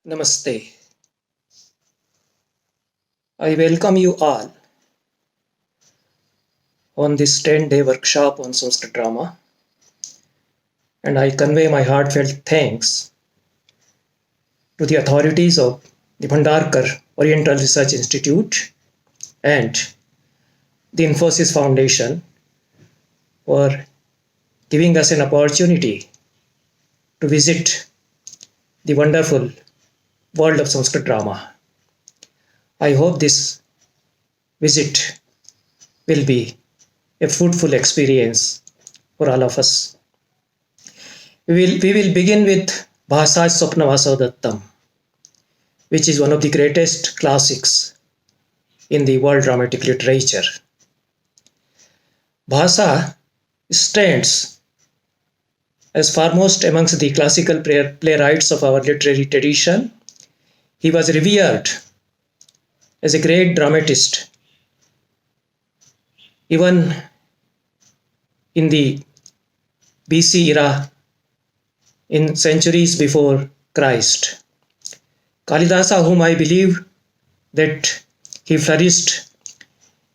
Namaste. I welcome you all on this 10-day workshop on Sanskrit drama, and I convey my heartfelt thanks to the authorities of the Bhandarkar Oriental Research Institute and the Infosys Foundation for giving us an opportunity to visit the wonderful world of Sanskrit drama. I hope this visit will be a fruitful experience for all of us. We will begin with Bhasa Svapnavasavadattam, which is one of the greatest classics in the world dramatic literature. Bhasa stands as foremost amongst the classical playwrights of our literary tradition. He was revered as a great dramatist, even in the BC era, in centuries before Christ. Kalidasa, whom I believe that he flourished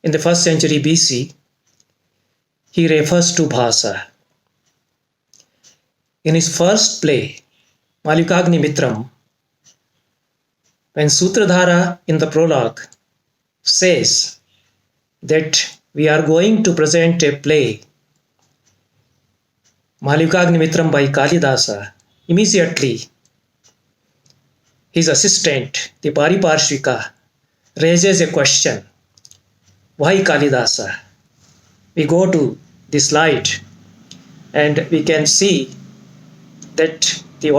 in the 1st century BC, he refers to Bhasa. In his first play, Malikagnimithram, when Sutradhara in the prologue says that we are going to present a play, Malikagnimithram by Kalidasa, immediately his assistant, the Pariparshvika, raises a question. Why Kalidasa? We go to the slide and we can see that the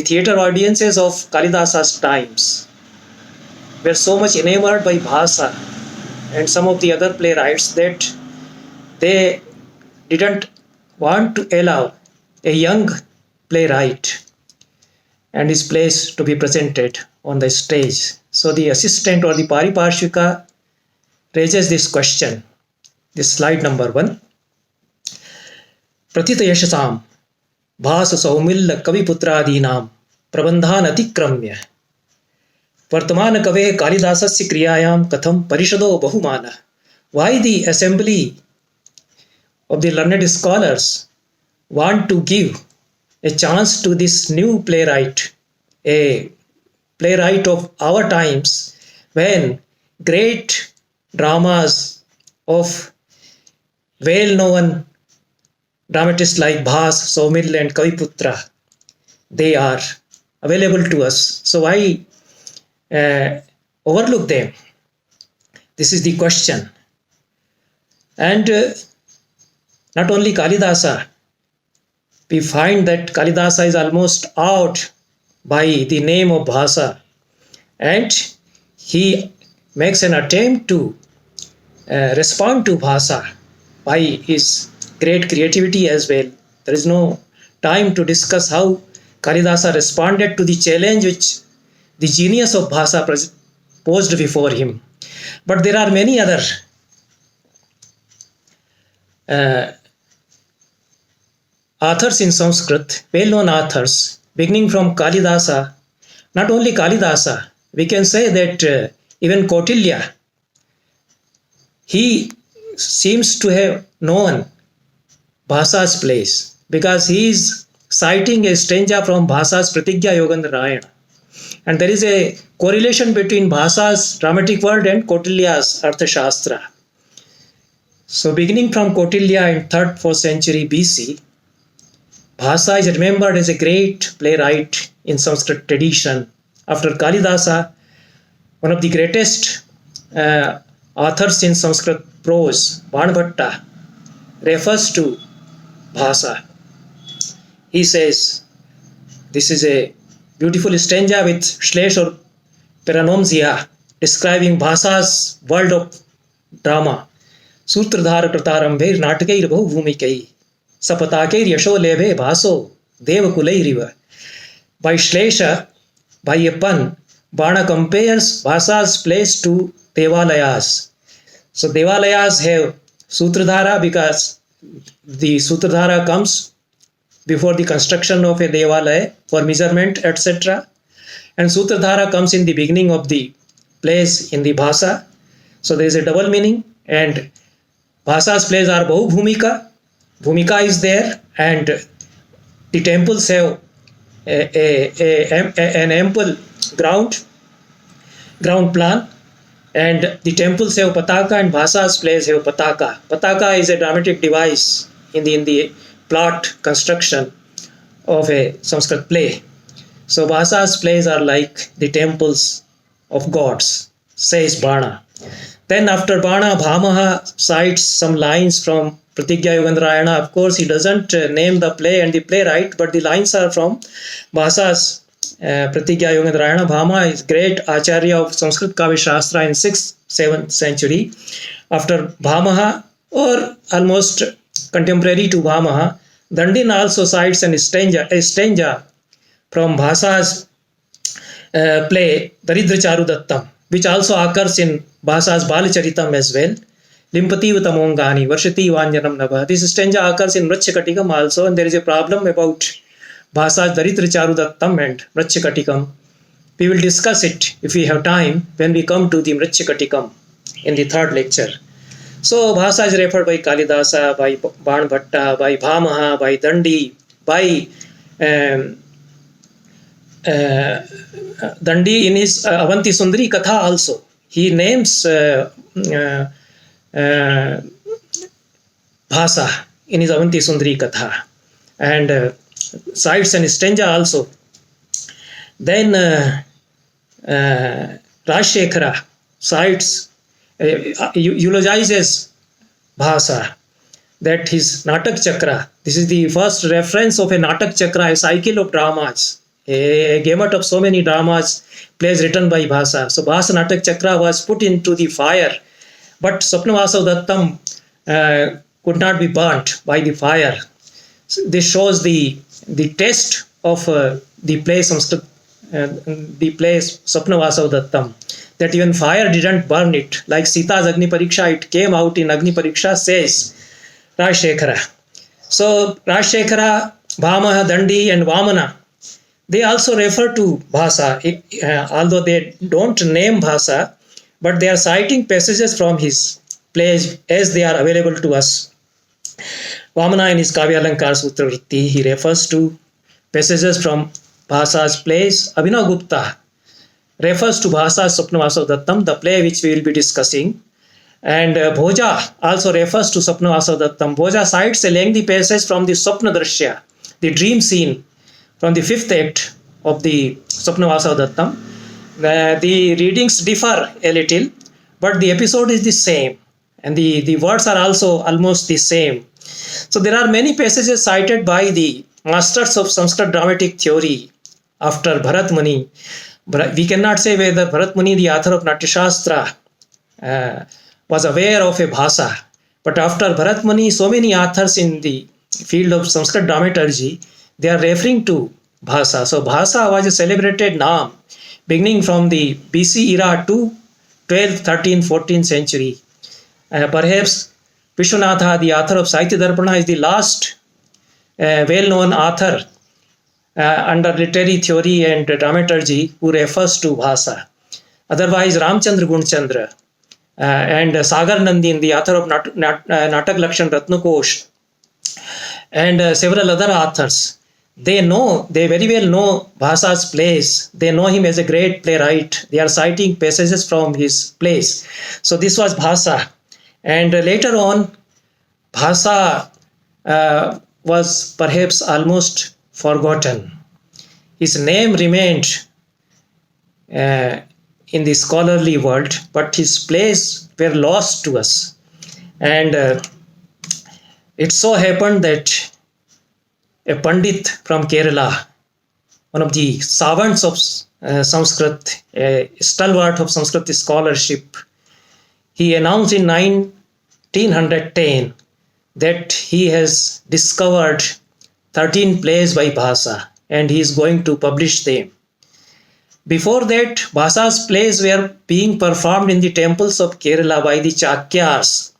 theatre audiences of Kalidasa's times were so much enamored by Bhasa and some of the other playwrights that they didn't want to allow a young playwright and his plays to be presented on the stage. So the assistant or the Pariparshvika raises this question. This slide number 1. Pratitayashasam Bhasa Saumilla Kaviputradinam Prabandhan Atikramya Vartamana Kave Kalidasasya Kriyayam Katham Parishado Bahumana. Why the assembly of the learned scholars want to give a chance to this new playwright, a playwright of our times, when great dramas of well-known dramatists like Bhas, Saumil and Kaviputra, they are available to us. So why overlook them? This is the question. And not only Kalidasa, we find that Kalidasa is almost out by the name of Bhasa, and he makes an attempt to respond to Bhasa by his great creativity as well. There is no time to discuss how Kalidasa responded to the challenge which the genius of Bhasa posed before him. But there are many other authors in Sanskrit, well-known authors, beginning from Kalidasa. Not only Kalidasa, we can say that even Kautilya, he seems to have known Bhasa's plays because he is citing a stanza from Bhasa's Pratigya Yogandarayana. And there is a correlation between Bhasa's dramatic world and Kautilya's Arthashastra. So beginning from Kautilya in 3rd, 4th century BC, Bhasa is remembered as a great playwright in Sanskrit tradition. After Kalidasa, one of the greatest authors in Sanskrit prose, Banbhatta, refers to Bhasa. He says, this is a beautiful stanza with Shlesh or Paranomsia describing Bhasa's world of drama. Sutradhara Kratarambe Natakair Bahu Bhumikai Sapatakair Yasho Leve Bhaso Devakulairiva. By Shlesha, by a pun, Bana compares Bhasa's plays to Devalayas. So Devalayas have Sutradhara because the Sutradhara comes before the construction of a Devalaya for measurement, etc. And Sutradhara comes in the beginning of the plays in the Bhasa. So there is a double meaning, and Bhasa's plays are Bahu Bhumika. Bhumika is there, and the temples have an ample ground plan, and the temples have Pataka, and Bhasa's plays have Pataka. Pataka is a dramatic device in the plot construction of a Sanskrit play. So Bhasa's plays are like the temples of gods, says Bana. Then after Bana, Bhamaha cites some lines from Pratigya Yogandrayana. Of course, he doesn't name the play and the playwright, but the lines are from Bhasa's Pratigya Yogandrayana. Bhama is great Acharya of Sanskrit Kavya Shastra in 6th, 7th century. After Bhamaha, or almost contemporary to Bhamaha, Dandin also cites a stanza from Bhasa's play Daridra Charudattam, which also occurs in Bhasa's Balacharitam as well. Limpati Tamongani, Varshati Vanjanam Nabha. This stanza occurs in Vrachakatikam also, and there is a problem about Bhasa's Daridra Charudattam and Vrachakatikam. We will discuss it if we have time when we come to the Vrachakatikam in the third lecture. So Bhasa is referred by Kalidasa, by Ban Bhatta, by Bhamaha, by Dandi, by Dandi in his Avanti Sundari Katha also. He names Bhasa in his Avanti Sundari Katha, and cites an stanza also. Then Rajshekhara cites, eulogizes Bhasa, that his Natak Chakra, this is the first reference of a Natak Chakra, a cycle of dramas, a gamut of so many dramas, plays written by Bhasa. So Bhasa Natak Chakra was put into the fire, but Svapnavasavadattam could not be burnt by the fire. So this shows the test of the play Sanskrit, the play Svapnavasavadattam, that even fire didn't burn it. Like Sita's Agni Pariksha, it came out in Agni Pariksha, says Rajshekhara. So Rajshekhara, Bhamaha, Dandi and Vamana, they also refer to Bhasa, although they don't name Bhasa, but they are citing passages from his plays as they are available to us. Vamana in his Kavya Alankar Sutra Vritti, he refers to passages from Bhasa's plays. Abhinav Gupta refers to Bhasa's Svapnavasavadattam, the play which we will be discussing. And Bhoja also refers to Svapnavasavadattam. Bhoja cites a lengthy passage from the Swapnadrashya, the dream scene from the 5th act of the Svapnavasavadattam. The readings differ a little, but the episode is the same, and the words are also almost the same. So there are many passages cited by the masters of Sanskrit dramatic theory after Bharat Muni. We cannot say whether Bharat Muni, the author of Natyashastra, was aware of a Bhasa, but after Bharat Muni, so many authors in the field of Sanskrit dramaturgy, they are referring to Bhasa. So Bhasa was a celebrated Naam beginning from the BC era to 12th, 13th, 14th century. Perhaps Vishwanatha, the author of Sahitya Darpana, is the last well-known author under literary theory and dramaturgy who refers to Bhasa. Otherwise, Ramchandra Gunachandra and Sagar Nandin, the author of Natak Lakshan Ratnakosh, and several other authors, they very well know Bhasa's plays. They know him as a great playwright. They are citing passages from his plays. So this was Bhasa. And later on, Bhasa was perhaps almost forgotten. His name remained in the scholarly world, but his plays were lost to us. And it so happened that a Pandit from Kerala, one of the savants of Sanskrit, a stalwart of Sanskrit scholarship, he announced in 1910 that he has discovered 13 plays by Bhasa and he is going to publish them. Before that, Bhasa's plays were being performed in the temples of Kerala by the Chakyas.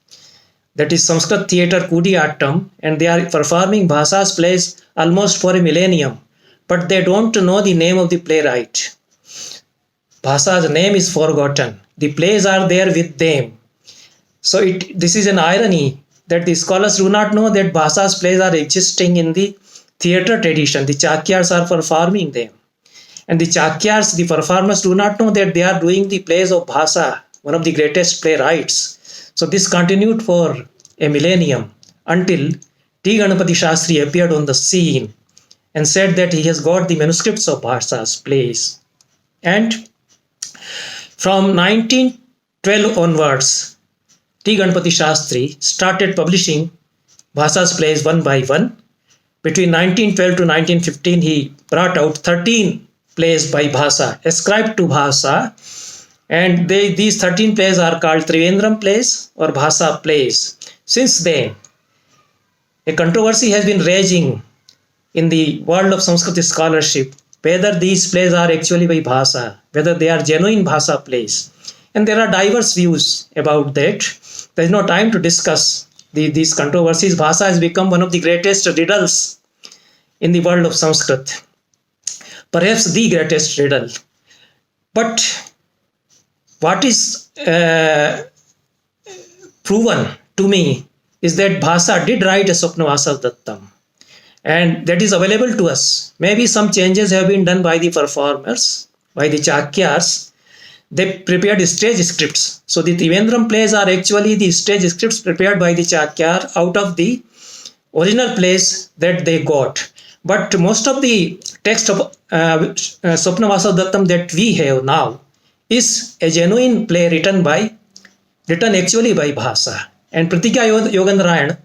that is Sanskrit theatre Kudiyattam, and they are performing Bhasa's plays almost for a millennium, but they don't know the name of the playwright. Bhasa's name is forgotten. The plays are there with them. So this is an irony that the scholars do not know that Bhasa's plays are existing in the theatre tradition. The Chakyars are performing them. And the Chakyars, the performers, do not know that they are doing the plays of Bhasa, one of the greatest playwrights. So this continued for a millennium until T. Ganapati Shastri appeared on the scene and said that he has got the manuscripts of Bhasa's plays. And from 1912 onwards, T. Ganapati Shastri started publishing Bhasa's plays one by one. Between 1912 to 1915, he brought out 13 plays by Bhasa, ascribed to Bhasa, and these 13 plays are called Trivandrum plays or Bhasa plays. Since then, a controversy has been raging in the world of Sanskrit scholarship whether these plays are actually by Bhasa, whether they are genuine Bhasa plays. And there are diverse views about that. There is no time to discuss these controversies. Bhasa has become one of the greatest riddles in the world of Sanskrit. Perhaps the greatest riddle. But what is proven to me is that Bhasa did write a Svapnavasavadattam, and that is available to us. Maybe some changes have been done by the performers, by the Chakyars. They prepared stage scripts. So the Trivandrum plays are actually the stage scripts prepared by the Chakyar out of the original plays that they got. But most of the text of Svapnavasavadattam that we have now is a genuine play written actually by Bhasa. And Pratigya Yogandrayana,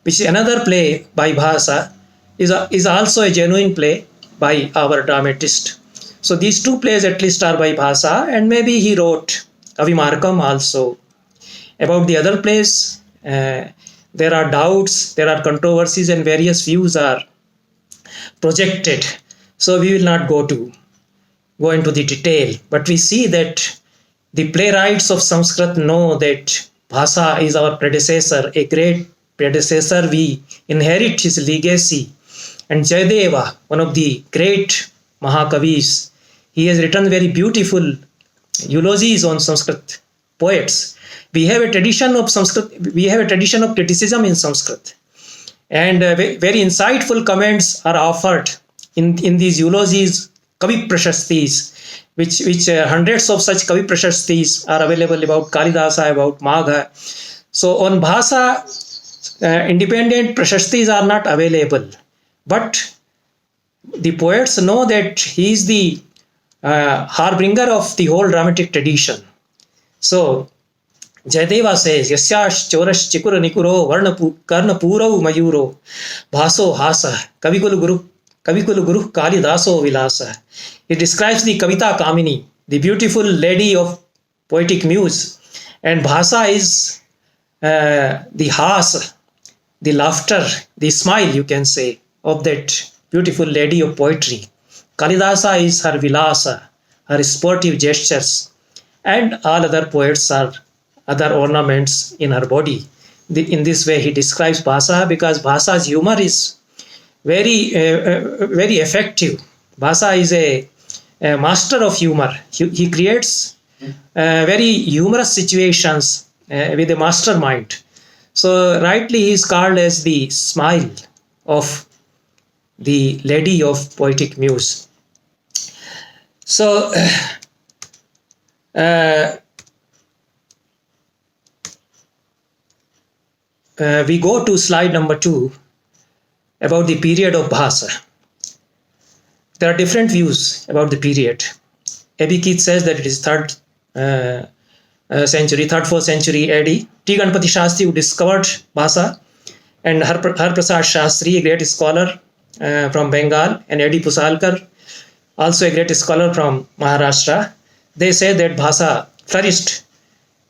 which is another play by Bhasa, is also a genuine play by our dramatist. So these two plays at least are by Bhasa, and maybe he wrote Avimarkam also. About the other plays, there are doubts, there are controversies, and various views are projected. So we will not go into the detail, but we see that the playwrights of Sanskrit know that Bhasa is our predecessor, a great predecessor. We inherit his legacy. And Jayadeva, one of the great Mahakavis, he has written very beautiful eulogies on Sanskrit poets. We have a tradition of Sanskrit. We have a tradition of criticism in Sanskrit, and very insightful comments are offered in these eulogies, Kavi Prashastis, which hundreds of such Kavi Prashastis are available about Kalidasa, about Magadha. So on Bhasa, independent Prashastis are not available, but the poets know that he is the harbinger of the whole dramatic tradition. So Jayadeva says, Yasyash chorash chikura nikuro karna purau mayuro bhaso hasa kavikulu guru kalidaso vilasa. He describes the Kavita Kamini, the beautiful lady of poetic muse, and Bhasa is the has, the laughter, the smile, you can say, of that beautiful lady of poetry. Kalidasa is her vilasa, her sportive gestures, and all other poets are other ornaments in her body. In this way, he describes Bhasa, because Bhasa's humor is very effective. Bhasa is a master of humor. He creates very humorous situations with a mastermind. So rightly he is called as the smile of the lady of poetic muse. So we go to slide number 2 about the period of Bhasa. There are different views about the period. A.B. Keith says that it is 3rd, 4th century AD. T. Ganapati Shastri, who discovered Bhasa, and Har Prasad Shastri, a great scholar from Bengal, and A.D. Pusalkar, also a great scholar from Maharashtra. They say that Bhasa flourished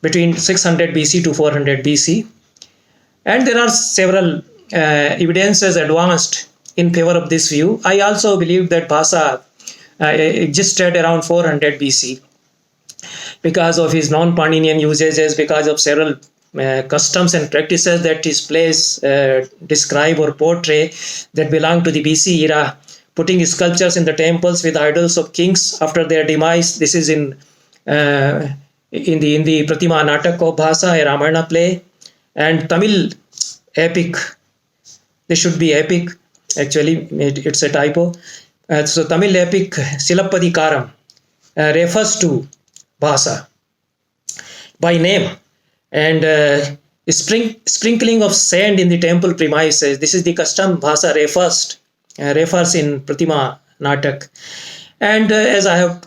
between 600 BC to 400 BC. And there are several evidences advanced in favor of this view. I also believe that Bhasa existed around 400 BC because of his non-Paninian usages, because of several customs and practices that his plays describe or portray that belong to the BC era, putting sculptures in the temples with idols of kings after their demise. This is in the Pratima Natak of Bhasa, a Ramayana play, and Tamil epic. This should be epic. Actually, it's a typo. So Tamil epic Silapadikaram refers to Bhasa by name, and sprinkling of sand in the temple premises. This is the custom Bhasa refers in Pratima Natak. And as I have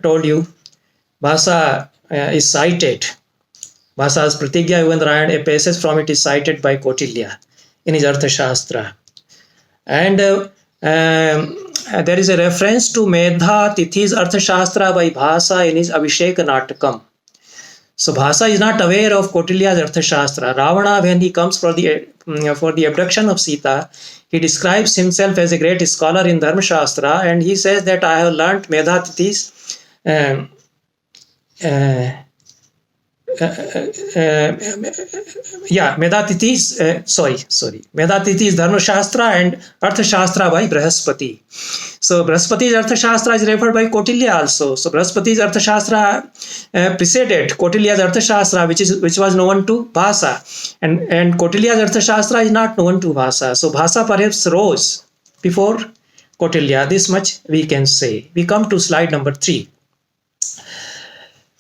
told you, Bhasa is cited. Bhasa's Pratigya Yugandrayan, a passage from it is cited by Kautilya in his Arthashastra. And there is a reference to Medha Tithi's Arthashastra by Bhasa in his Abhishek Natakam. So Bhasa is not aware of Kautilya's Arthashastra. Ravana, when he comes for the abduction of Sita, he describes himself as a great scholar in Dharma Shastra, and he says that I have learnt Medha Tithi's Medatiti's Dharma Shastra and Artha Shastra by Brahaspati. So Brahaspati's Artha Shastra is referred by Kautilya also. So Brahaspati's Artha Shastra preceded Kautilya's Artha Shastra, which was known to Bhasa, and Kautilya's Artha Shastra is not known to Bhasa. So Bhasa perhaps rose before Kautilya. This much we can say. We come to slide number 3.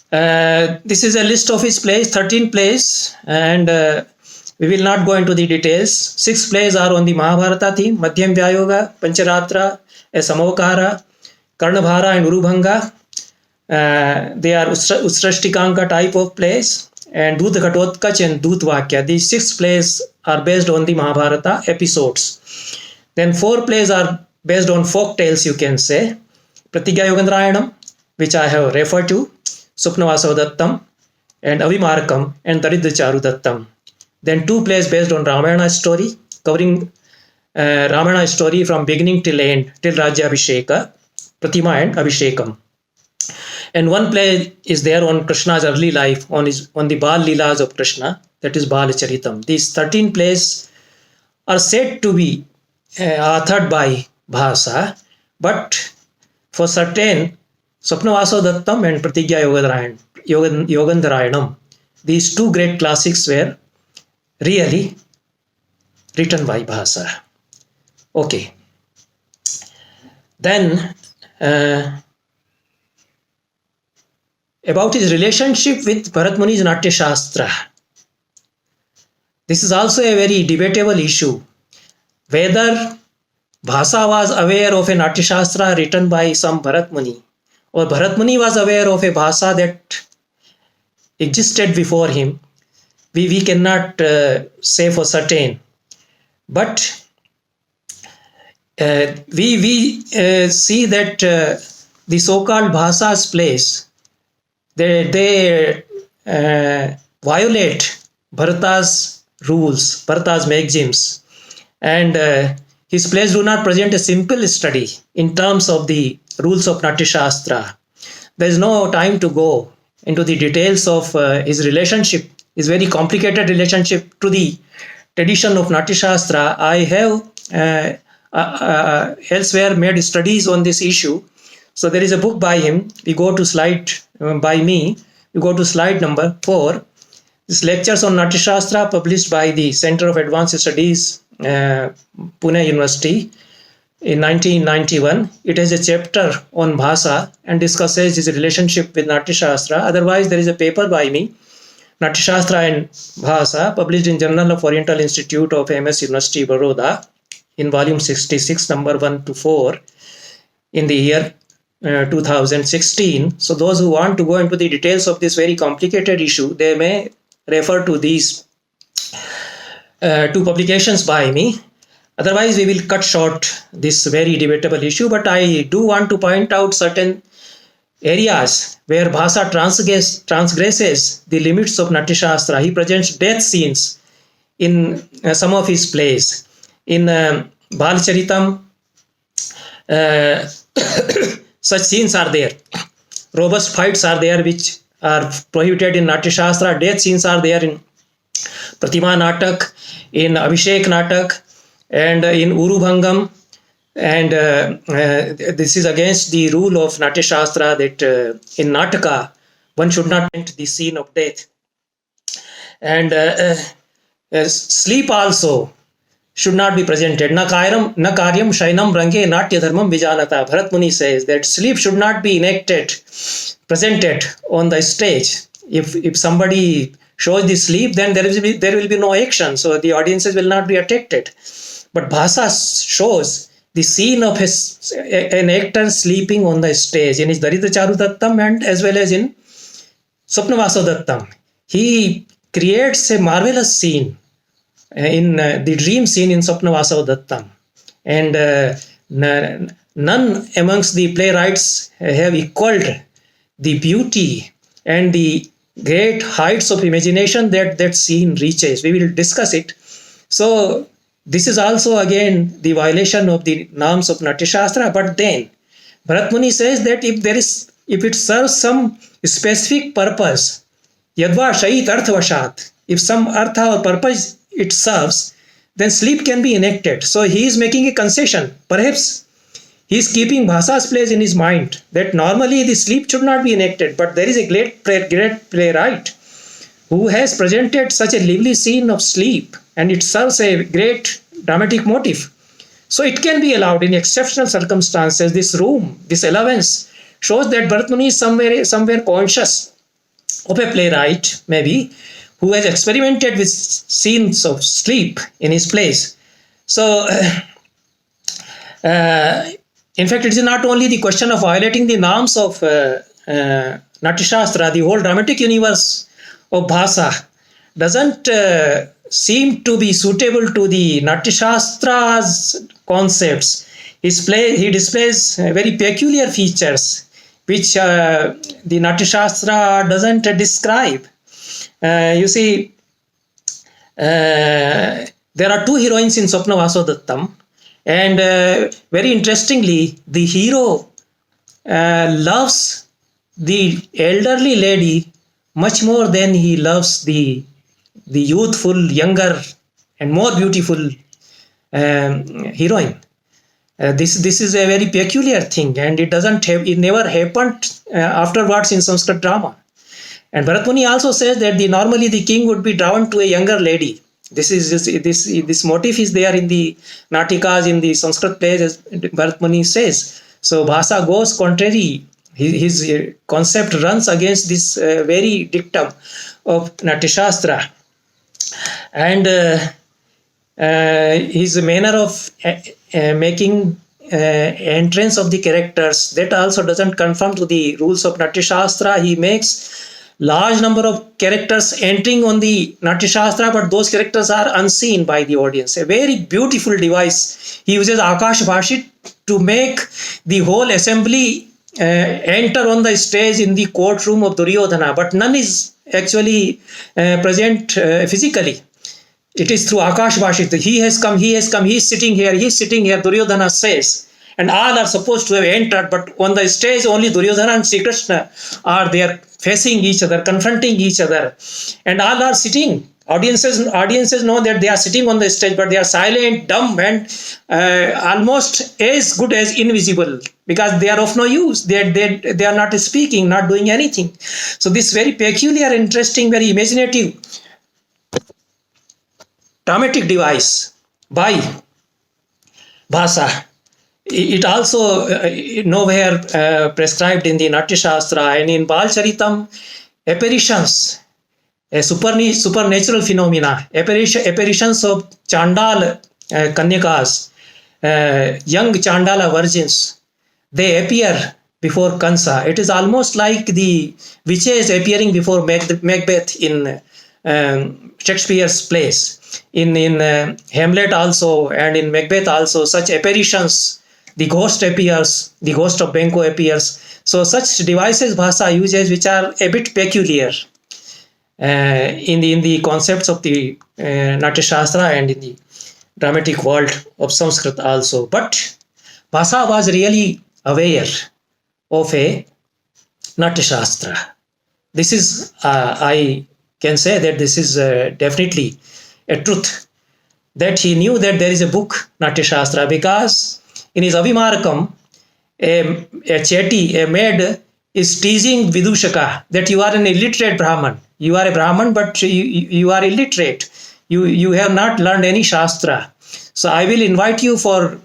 This is a list of his plays, 13 plays, and we will not go into the details. 6 plays are on the Mahabharata theme: Madhyam Vyayoga, Pancharatra, a Samavakara, Karnabhara and Urubhanga. They are Utsrashtikanka type of plays, and Dut Ghatotkach and Dut Vakya. These 6 plays are based on the Mahabharata episodes. Then 4 plays are based on folk tales, you can say. Pratigya Yugandrayanam, which I have referred to, Svapnavasavadattam and Avimarakam and Daridra Charudattam. Then 2 plays based on Ramayana story, covering Ramayana story from beginning till end, till Rajyabhisheka, Pratima and Abhishekam. And 1 play is there on Krishna's early life, on the Bal Leelas of Krishna, that is Bal Charitam. These 13 plays are said to be authored by Bhasa, but for certain Svapnavasavadattam and Pratigya Yugandrayanam, these 2 great classics were really written by Bhasa. Okay. Then about his relationship with Bharat Muni's Natya Shastra. This is also a very debatable issue. Whether Bhasa was aware of a Natya Shastra written by some Bharat Muni, or Bharat Muni was aware of a Bhasa that existed before him, we cannot say for certain. But we see that the so-called Bhasa's plays, they violate Bharata's rules, Bharata's maxims, and his plays do not present a simple study in terms of the rules of Natya Shastra. There is no time to go into the details of his relationship, his very complicated relationship to the tradition of Natya Shastra. I have elsewhere made studies on this issue. So there is a book by him. We go to slide number 4. This Lectures on Natya Shastra, published by the Center of Advanced Studies, Pune University, in 1991. It has a chapter on Bhasa and discusses his relationship with Natya Shastra. Otherwise, there is a paper by me, Natya Shastra and Bhasa, published in Journal of Oriental Institute of MS University, Baroda, in volume 66, number 1 to 4, in the year 2016. So those who want to go into the details of this very complicated issue, they may refer to these 2 publications by me. Otherwise, we will cut short this very debatable issue. But I do want to point out certain areas where Bhasa transgresses the limits of Natya Shastra. He presents death scenes in some of his plays. In Bal Charitam, such scenes are there. Robust fights are there which are prohibited in Natya Shastra. Death scenes are there in Pratima Natak, in Abhishek Natak, and in Urubhangam. And this is against the rule of Natya Shastra that in Nataka one should not paint the scene of death. And sleep also should not be presented. Na karyam shainam range natya dharmam vijanata. Bharat Muni says that sleep should not be presented on the stage. If somebody shows the sleep, then there will be no action, so the audiences will not be attracted. But Bhasa shows the scene of an actor sleeping on the stage in his Daritra Charudattam and as well as in Svapnavasavadattam. He creates a marvelous scene in the dream scene in Svapnavasavadattam. And none amongst the playwrights have equaled the beauty and the great heights of imagination that scene reaches. We will discuss it. So this is also again the violation of the norms of Natya Shastra. But then Bharat Muni says that if it serves some specific purpose, yadva shahit arthavashat, if some artha or purpose it serves, then sleep can be enacted. So he is making a concession. Perhaps he is keeping Bhasa's place in his mind that normally the sleep should not be enacted, but there is a great playwright who has presented such a lively scene of sleep, and it serves a great dramatic motive. So it can be allowed in exceptional circumstances. This allowance shows that Bharat Muni is somewhere conscious of a playwright, maybe, who has experimented with scenes of sleep in his plays. So, in fact, it is not only the question of violating the norms of Natya Shastra. The whole dramatic universe of Bhasa doesn't seem to be suitable to the Natya Shastra's concepts. He displays very peculiar features which the Natya Shastra doesn't describe. You see, there are two heroines in Svapnavasavadattam, and very interestingly, the hero loves the elderly lady much more than he loves the youthful, younger, and more beautiful heroine. This is a very peculiar thing, and it never happened afterwards in Sanskrit drama. And Bharat Muni also says that normally the king would be drawn to a younger lady. This motif is there in the Natikas, in the Sanskrit plays, as Bharat Muni says. So Bhasa goes contrary. His concept runs against this very dictum of Natya Shastra. And his manner of making entrance of the characters, that also doesn't conform to the rules of Natya Shastra. He makes large number of characters entering on the Natya Shastra, but those characters are unseen by the audience. A very beautiful device. He uses Akash Bhashit to make the whole assembly enter on the stage in the courtroom of Duryodhana, but none is actually present physically. It is through Akash Bhashit. He has come, he is sitting here, Duryodhana says. And all are supposed to have entered, but on the stage only Duryodhana and Sri Krishna are there, facing each other, confronting each other. And all are sitting. Audiences know that they are sitting on the stage, but they are silent, dumb, and almost as good as invisible, because they are of no use. They are not speaking, not doing anything. So this very peculiar, interesting, very imaginative, dramatic device by Bhasa, it also nowhere prescribed in the Natya Shastra. And in Bal Charitam, apparitions, supernatural phenomena, apparitions of Chandal Kanyakas, young Chandala virgins, they appear before Kansa. It is almost like the witches appearing before Macbeth in Shakespeare's plays. In Hamlet also, and in Macbeth also, such apparitions. The ghost appears, the ghost of Benko appears. So such devices Bhasa uses, which are a bit peculiar in the concepts of the Natya Shastra and in the dramatic world of Sanskrit also. But Bhasa was really aware of a Natya Shastra. This is, I can say that this is definitely a truth, that he knew that there is a book, Natya Shastra, because in his Avimarkam, a chetty, a maid, is teasing Vidushaka that you are an illiterate Brahman. You are a Brahman, but you are illiterate. You have not learned any Shastra. So I will invite you for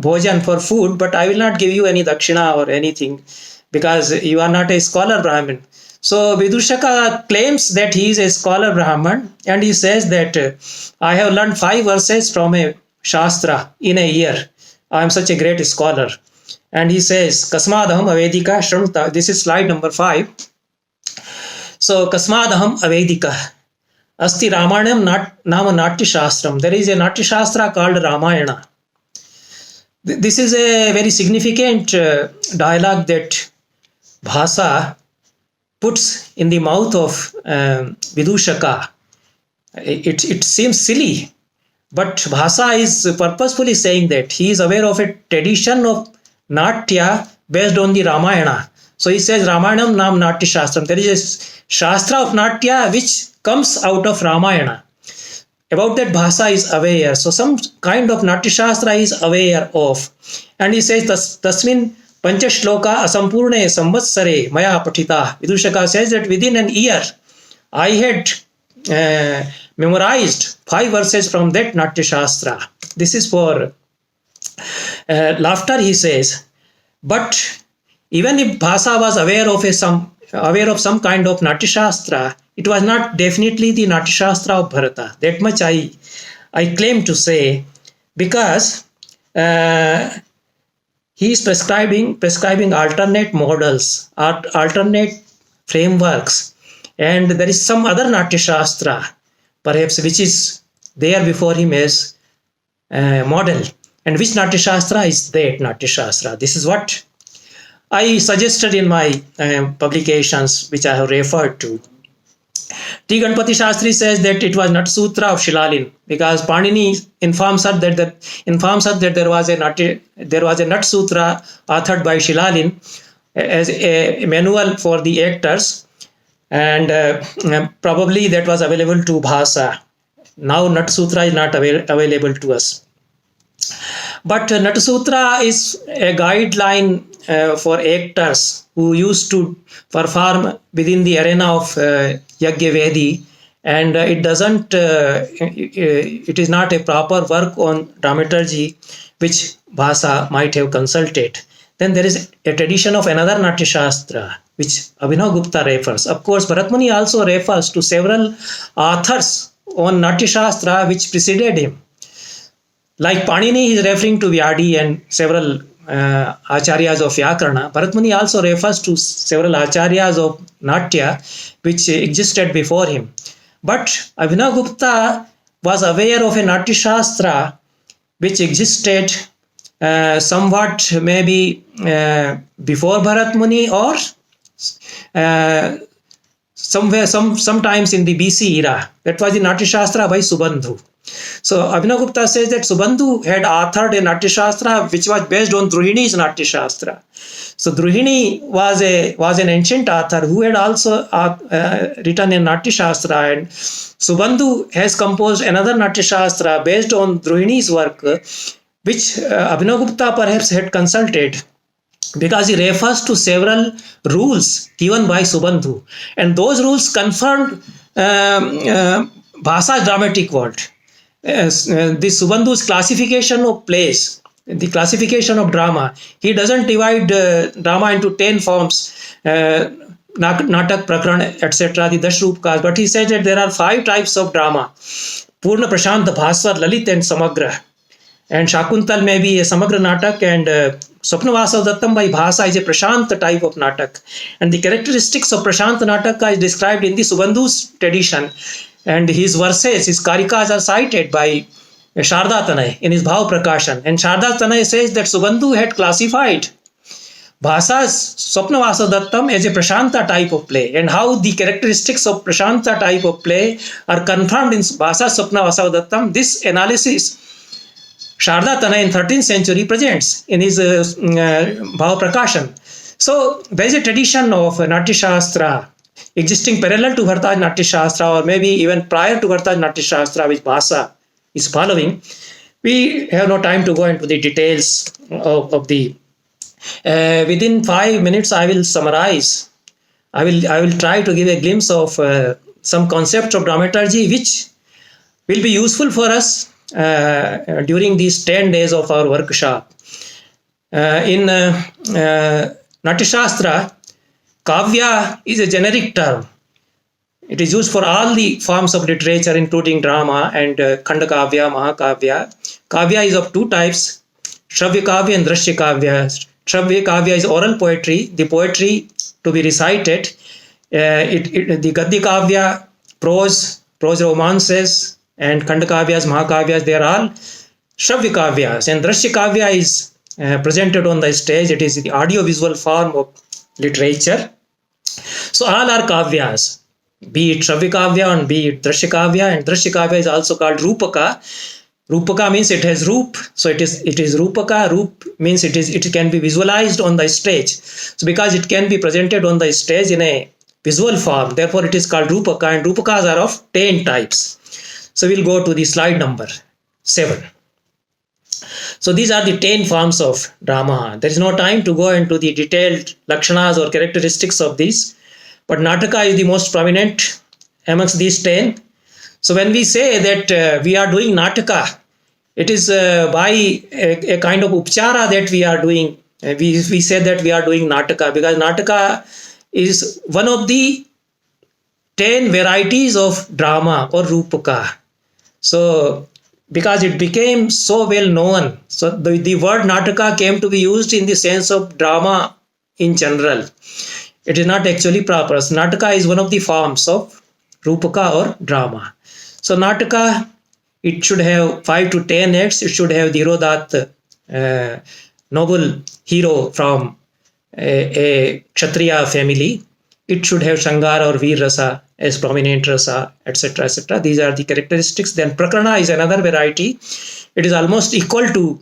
bhojan, for food, but I will not give you any dakshina or anything because you are not a scholar Brahmin. So Vidushaka claims that he is a scholar Brahman, and he says that I have learned 5 verses from a Shastra in a year. I am such a great scholar. And he says, Kasmadaham Avedika Shrunuta. This is slide number 5. So, Kasmadaham Avedika. Asti Ramayana Nama Natya Shastram. There is a Natya Shastra called Ramayana. This is a very significant dialogue that Bhasa puts in the mouth of Vidushaka. It seems silly, but Bhasa is purposefully saying that he is aware of a tradition of Natya based on the Ramayana. So he says Ramayanam Nam Natya Shastram. There is a Shastra of Natya which comes out of Ramayana. About that Bhasa is aware. So some kind of Natya Shastra is aware of. And he says Tasmin Pancha Shloka Asampurne Samvatsare Maya Patita. Vidushaka says that within an year I had memorized 5 verses from that Natya Shastra. This is for laughter, he says. But even if Bhasa was aware of some kind of Natya Shastra, it was not definitely the Natya Shastra of Bharata. That much I claim to say, because he is prescribing alternate models, alternate frameworks, and there is some other Natya Shastra, perhaps, which is there before him as model. And which Natya Shastra is that Natya Shastra? This is what I suggested in my publications, which I have referred to. T. Ganpati Shastri says that it was Nat Sutra of Shilalin, because Panini informs us that there was a Nat Sutra authored by Shilalin as a manual for the actors, and probably that was available to Bhasa. Now Nat Sutra is not available to us. But Nat Sutra is a guideline for actors who used to perform within the arena of Yajna-Vedi, and it is not a proper work on dramaturgy which Bhasa might have consulted. Then there is a tradition of another Natya Shastra which Abhinavagupta refers. Of course, Bharatmuni also refers to several authors on Natya Shastra which preceded him. Like Panini, he is referring to Vyadi and several acharyas of Vyakarana. Bharatmuni also refers to several acharyas of Natya which existed before him. But Abhinavagupta was aware of a Natya Shastra which existed somewhat maybe before Bharatmuni or sometimes in the BC era. That was the Natya Shastra by Subandhu. So Abhinavagupta says that Subandhu had authored a Natya Shastra which was based on Druhini's Natya Shastra. So Druhini was an ancient author who had also written a Natya Shastra, and Subandhu has composed another Natya Shastra based on Druhini's work, which Abhinavagupta perhaps had consulted, because he refers to several rules given by Subandhu, and those rules confirmed Bhasa's dramatic world. This Subandhu's classification of plays, the classification of drama, he doesn't divide drama into 10 forms, Natak, Prakran, etc., the Dashrupas, but he said that there are 5 types of drama: Purna, Prashant, Bhaswar, Lalit, and Samagra. And Shakuntal may be a Samagra Natak, and Svapnavasavadattam by Bhasa is a Prashant type of Natak. And the characteristics of Prashant Nataka is described in the Subandhu's tradition, and his verses, his karikas are cited by Sharda Tanay in his Bhav Prakashan. And Sharda Tanay says that Subandhu had classified Bhasa's Svapnavasavadattam as a Prashanta type of play, and how the characteristics of Prashanta type of play are confirmed in Bhasa's Svapnavasavadattam. This analysis Sharda Tanay in 13th century presents in his Bhav Prakashan. So there is a tradition of Natya Shastra existing parallel to Bharata Natya Shastra, or maybe even prior to Bharata Natya Shastra, which Bhasa is following. We have no time to go into the details of the. Within 5 minutes, I will summarize. I will try to give a glimpse of some concepts of dramaturgy which will be useful for us during these 10 days of our workshop. In Natya Shastra, Kavya is a generic term. It is used for all the forms of literature, including drama and Khanda Kavya, Mahakavya. Kavya is of two types, Shravya Kavya and Drashya Kavya. Shravya Kavya is oral poetry, the poetry to be recited. The Gadya Kavya, prose romances, and Khanda Kavyas, Mahakavyas, they are all Shravya Kavyas. And Drashya Kavya is presented on the stage. It is the audio-visual form of literature. So all are Kavyas, be it Shravya Kavya and be it Drashya Kavya. And Drashya Kavya is also called Rupaka. Rupaka means it has roop, so it is Rupaka. Roop means it can be visualized on the stage. So because it can be presented on the stage in a visual form, therefore it is called Rupaka, and Rupakas are of 10 types. So we'll go to the slide number 7. So these are the 10 forms of drama. There is no time to go into the detailed lakshanas or characteristics of these, but Nataka is the most prominent amongst these 10. So when we say that we are doing Nataka, it is by a kind of upchara that we are doing. We say that we are doing Nataka because Nataka is one of the 10 varieties of drama or Rupaka. So because it became so well known, so the word Nataka came to be used in the sense of drama in general. It is not actually proper. So Nataka is one of the forms of Rupaka or drama. So Nataka, it should have 5 to 10 acts. It should have the Dhirodat, noble hero from a Kshatriya family. It should have Shangara or Veer Rasa as prominent rasa, etc., etc. These are the characteristics. Then Prakarana is another variety. It is almost equal to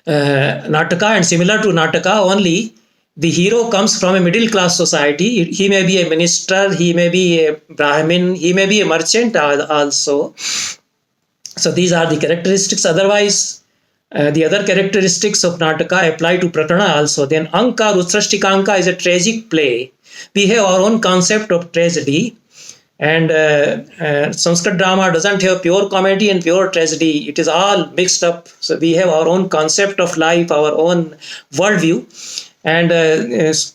Nataka and similar to Nataka, only the hero comes from a middle class society. He may be a minister, he may be a Brahmin, he may be a merchant also. So these are the characteristics. Otherwise, the other characteristics of Nataka apply to Prakarana also. Then Anka, Rutsrashtikanka is a tragic play. We have our own concept of tragedy, and Sanskrit drama doesn't have pure comedy and pure tragedy. It is all mixed up. So we have our own concept of life, our own worldview, and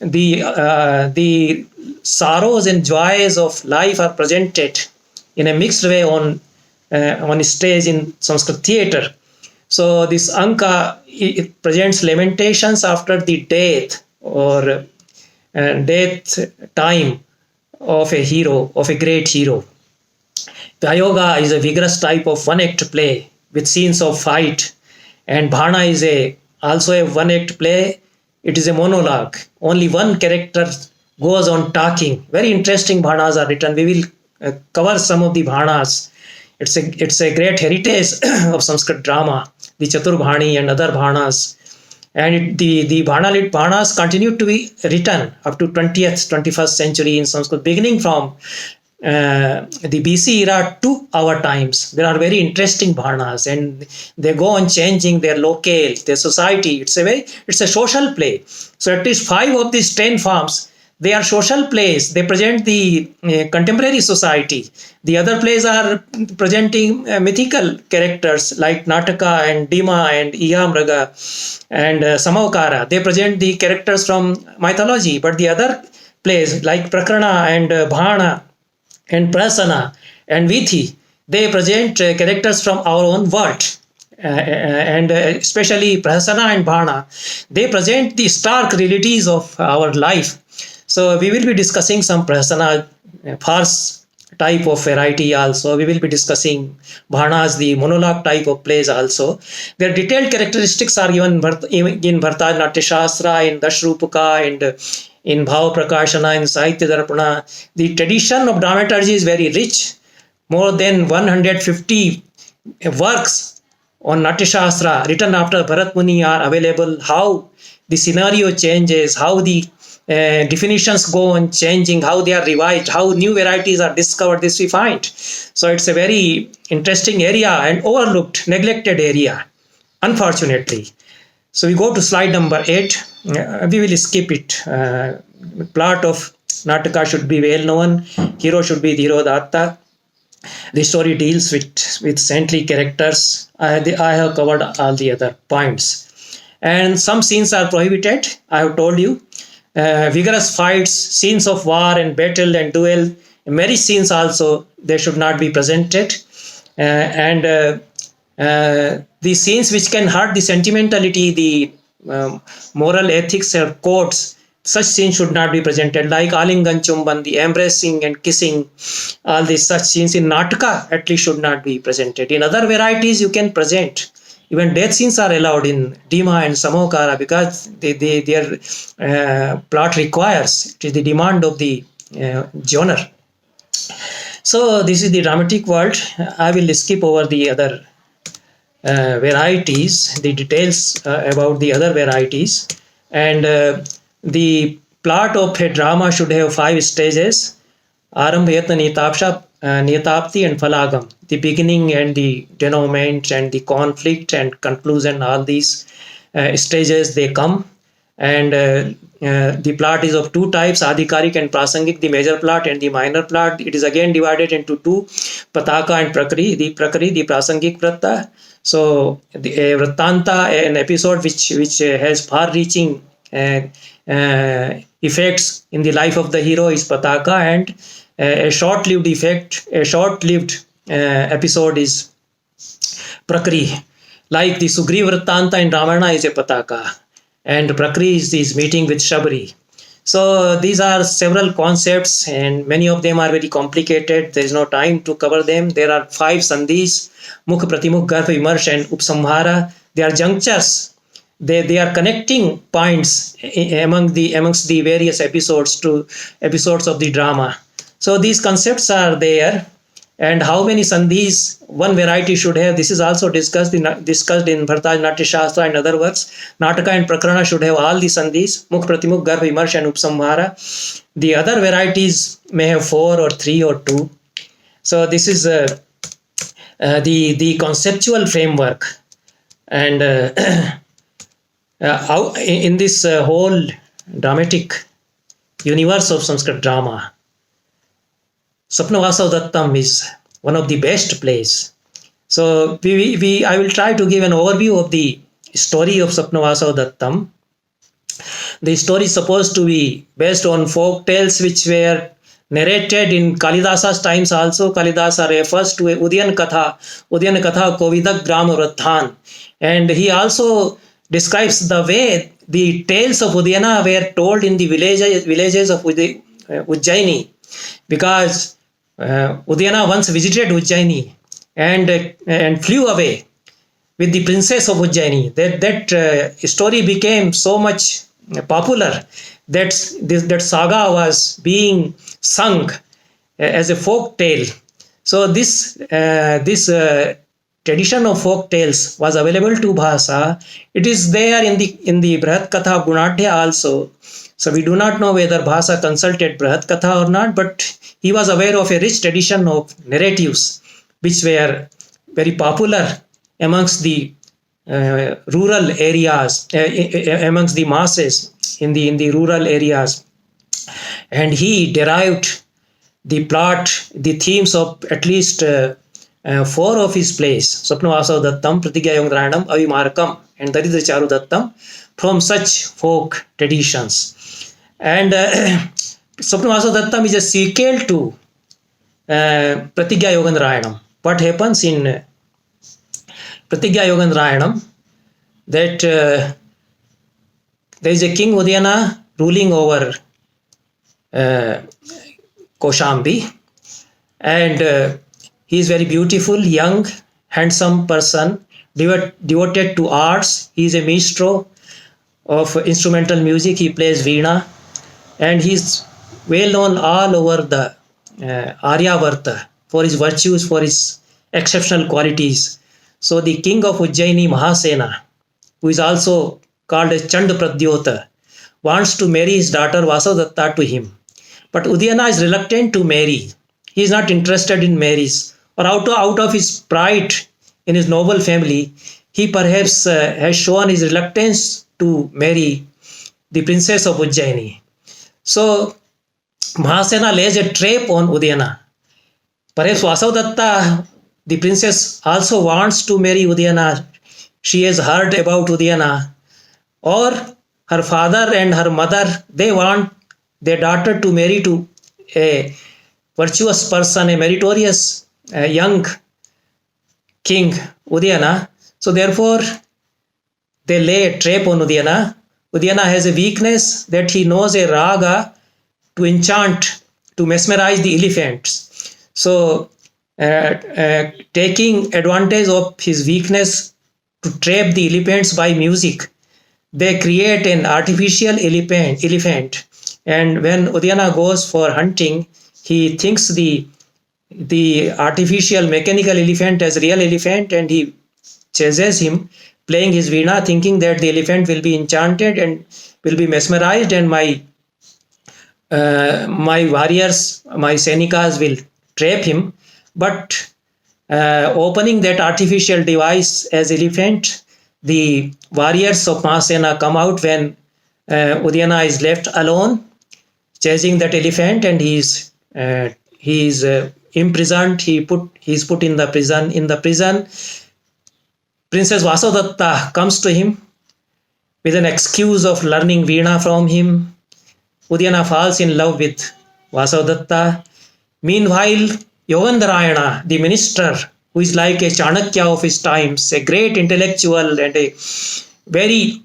the sorrows and joys of life are presented in a mixed way on stage in Sanskrit theatre. So this Anka, it presents lamentations after the death or death time of a hero, of a great hero. Vyayoga is a vigorous type of one-act play with scenes of fight, and Bhana is also a one-act play. It is a monologue. Only one character goes on talking. Very interesting Bhanas are written. We will cover some of the Bhanas. It's a great heritage of Sanskrit drama, the Chaturbhani and other Bhanas. And the Bhanas continued to be written up to 20th, 21st century in Sanskrit, beginning from the BC era to our times. There are very interesting Bhanas, and they go on changing their locale, their society. It's a social play. So at least 5 of these 10 forms, they are social plays. They present the contemporary society. The other plays are presenting mythical characters like Nataka and Dima and Ihamraga and Samavkara. They present the characters from mythology. But the other plays like Prakarana and Bhana and Prasana and Vithi, they present characters from our own world. And especially Prasana and Bhana, they present the stark realities of our life. So we will be discussing some Prasana farce type of variety also. We will be discussing Bhanas, the monologue type of plays also. Their detailed characteristics are given in Bharata Natya Shastra, in Dashrupaka, and in Bhava Prakashana, in Sahitya Darpana. The tradition of dramaturgy is very rich. More than 150 works on Natya Shastra written after Bharat Muni are available. How the scenario changes, how the definitions go on changing, how they are revised, how new varieties are discovered, this we find. So it's a very interesting area and overlooked, neglected area, unfortunately. So we go to slide number 8. We will skip it. Plot of Nataka should be well known. Hero should be Dhirodatta. The story deals with saintly characters. I have covered all the other points. And some scenes are prohibited, I have told you. Vigorous fights, scenes of war and battle and duel, marriage scenes also, they should not be presented. And the scenes which can hurt the sentimentality, the moral ethics or codes, such scenes should not be presented, like Alingan Chumban, the embracing and kissing, all these such scenes in Nataka at least should not be presented. In other varieties you can present. Even death scenes are allowed in Dima and Samokara because their plot requires, it is the demand of the genre. So this is the dramatic world. I will skip over the other varieties, the details about the other varieties. And the plot of a drama should have 5 stages: Arambhyatna, Nitapti and Phalagam. The beginning and the denouement and the conflict and conclusion, all these stages they come. And the plot is of 2 types, Adhikarik and Prasangik, the major plot and the minor plot. It is again divided into 2, Pataka and Prakri, the Prasangik Vratta. So the Vrattanta, an episode which has far-reaching effects in the life of the hero, is Pataka, and a short-lived episode is Prakri. Like the Sugriva Vrattanta in Ramayana is a Pataka, and Prakri is meeting with Shabari. So these are several concepts and many of them are very complicated. There is no time to cover them. There are 5 sandhis: Mukh, Pratimukh, Garv, Vimarsh and Upsamhara. They are junctures. They are connecting points amongst the various episodes to episodes of the drama. So these concepts are there. And how many sandhis one variety should have, this is also discussed in Bhartaj Natya Shastra and other works. Nataka and Prakarana should have all the sandhis: Mukh, Pratimukh, Garv, Vimarsh and Upsamhara. The other varieties may have 4 or 3 or 2. So this is the conceptual framework. And in this whole dramatic universe of Sanskrit drama, Svapnavasavadattam is one of the best plays. So I will try to give an overview of the story of Svapnavasavadattam. The story is supposed to be based on folk tales which were narrated in Kalidasa's times also. Kalidasa refers to a Udyan Katha Kovidak Grama Vrathan. And he also describes the way the tales of Udyana were told in the villages of Ujjaini, because Udyana once visited Ujjaini and flew away with the princess of Ujjaini. That story became so much popular that saga was being sung as a folk tale. So this tradition of folk tales was available to Bhasa. It is there in the Brihat Katha Gunadhya also. So we do not know whether Bhasa consulted Brihat Katha or not, but he was aware of a rich tradition of narratives which were very popular amongst the rural areas, amongst the masses in the rural areas. And he derived the plot, the themes of at least 4 of his plays: Svapnavasavadattam, Pratigyayogandrayanam, Avimarakam and Daridra Charudattam, from such folk traditions. And Svapnavasavadattam is a sequel to Pratigyayogandrayanam. What happens in Pratigyayogandrayanam, that there is a king Udyana ruling over Koshambi, and he is very beautiful, young, handsome person, devoted to arts. He is a maestro of instrumental music. He plays Veena, and he is well known all over the Aryavarta for his virtues, for his exceptional qualities. So the king of Ujjaini, Mahasena, who is also called as Chand Pradyota, wants to marry his daughter Vasavadatta to him. But Udayana is reluctant to marry. He is not interested in marriage. Or out of his pride in his noble family, he perhaps has shown his reluctance to marry the princess of Ujjaini. So Mahasena lays a trap on Udayana. Perhaps Vasavadatta, the princess, also wants to marry Udayana. She has heard about Udayana. Or her father and her mother, they want their daughter to marry to a virtuous person, a meritorious young king, Udayana. So therefore, they lay a trap on Udayana. Udayana has a weakness that he knows a raga to enchant, to mesmerize the elephants. So taking advantage of his weakness to trap the elephants by music, they create an artificial elephant. And when Udayana goes for hunting, he thinks the artificial mechanical elephant as real elephant, and he chases him, playing his veena, thinking that the elephant will be enchanted and will be mesmerized, and my warriors, my Senikas will trap him. But opening that artificial device as elephant, the warriors of Mahasena come out when Udayana is left alone chasing that elephant, and he is imprisoned. He is put in the prison. In the prison, Princess Vasavadatta comes to him with an excuse of learning veena from him. Udayana falls in love with Vasavadatta. Meanwhile, Yogandarayana, the minister, who is like a Chanakya of his times, a great intellectual and a very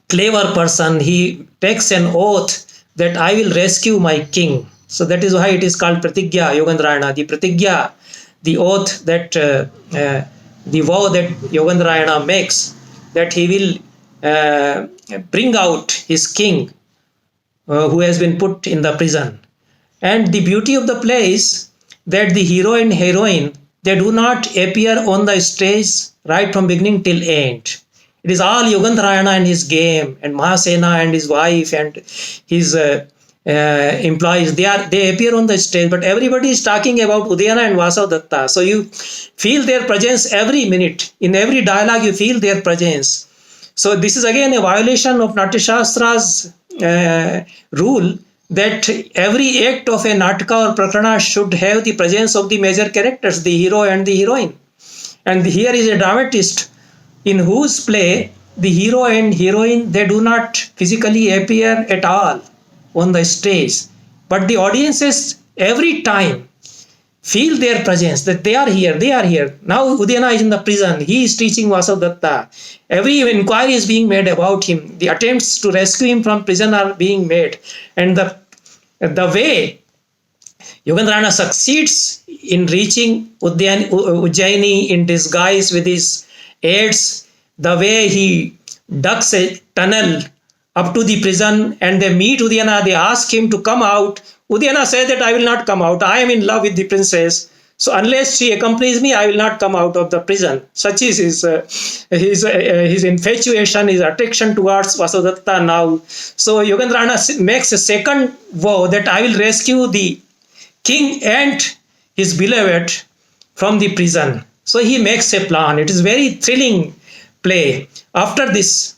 clever person, he takes an oath that I will rescue my king. So that is why it is called Pratigya, Yogandarayana. The Pratigya, the oath that, the vow that Yogandarayana makes, that he will bring out his king who has been put in the prison. And the beauty of the play is that the hero and heroine, they do not appear on the stage right from beginning till end. It is all Yogandarayana and his game, and Mahasena and his wife and his employees. They appear on the stage, but everybody is talking about Udayana and Vasavadatta. So you feel their presence every minute. In every dialogue, you feel their presence. So this is again a violation of Natya Shastra's rule that every act of a Nataka or Prakarana should have the presence of the major characters, the hero and the heroine. And here is a dramatist in whose play the hero and heroine, they do not physically appear at all on the stage, but the audiences every time feel their presence, that they are here. Now Udayana is in the prison, he is teaching Vasavadatta. Every inquiry is being made about him. The attempts to rescue him from prison are being made. And the way Yogandarayana succeeds in reaching Ujjaini in disguise with his aides, the way he ducks a tunnel up to the prison and they meet Udayana, they ask him to come out. Udayana says that I will not come out. I am in love with the princess. So unless she accompanies me, I will not come out of the prison. Such is his infatuation, his attraction towards Vasavadatta now. So Yogandarayana makes a second vow that I will rescue the king and his beloved from the prison. So he makes a plan. It is very thrilling play. After this,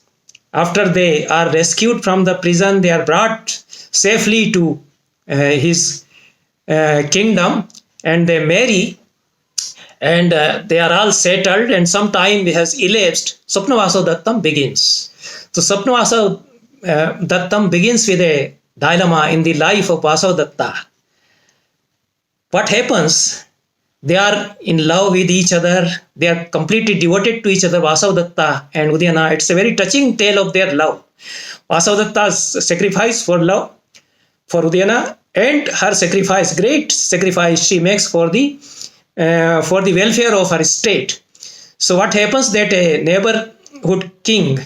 after they are rescued from the prison, they are brought safely to his kingdom, and they marry, and they are all settled, and some time has elapsed. Svapnavasavadattam begins. So Svapnavasavadattam begins with a dilemma in the life of Vasavadatta. What happens? They are in love with each other. They are completely devoted to each other, Vasavadatta and Udayana. It's a very touching tale of their love. Vasavadatta's sacrifice for love for Udayana, and her sacrifice, great sacrifice she makes for the welfare of her state. So what happens that a neighborhood king,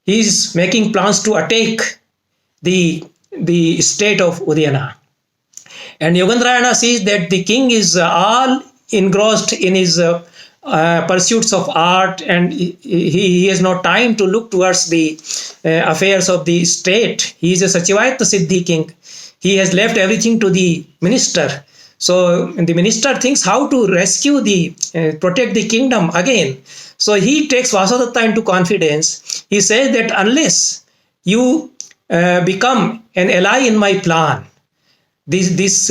he is making plans to attack the state of Udayana. And Yogandarayana sees that the king is all engrossed in his pursuits of art, and he has no time to look towards the affairs of the state. He is a Sachivaita Siddhi king. He has left everything to the minister. So the minister thinks how to rescue protect the kingdom again. So he takes Vasadatta into confidence. He says that unless you become an ally in my plan, this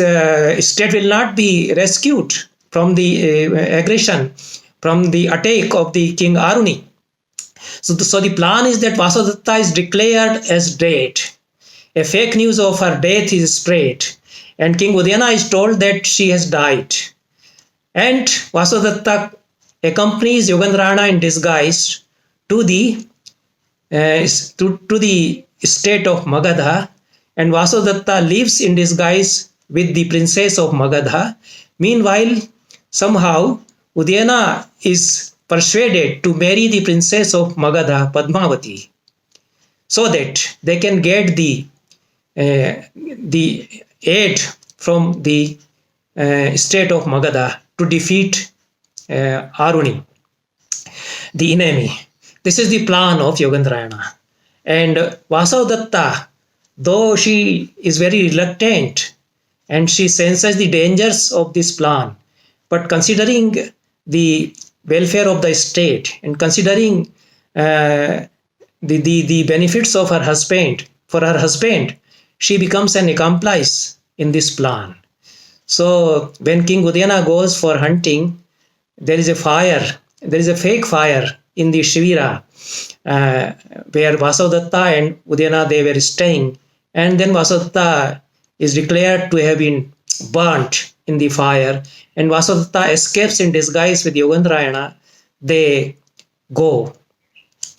state will not be rescued from the aggression, from the attack of the king Aruni. So the plan is that Vasadatta is declared as dead. A fake news of her death is spread, and King Udayana is told that she has died. And Vasadatta accompanies Yogandrayana in disguise to the state of Magadha, and Vasadatta lives in disguise with the princess of Magadha. Meanwhile, somehow Udayana is persuaded to marry the princess of Magadha, Padmavati, so that they can get the aid from the state of Magadha to defeat Aruni, the enemy. This is the plan of Yogandrayana. And Vasavadatta, though she is very reluctant and she senses the dangers of this plan, but considering the welfare of the state and considering the benefits of her husband, for her husband, she becomes an accomplice in this plan. So when King Udayana goes for hunting, there is a fake fire in the Shivira where Vasavadatta and Udayana, they were staying, and then Vasavadatta is declared to have been burnt in the fire, and Vasavadatta escapes in disguise with Yogandrayana. They go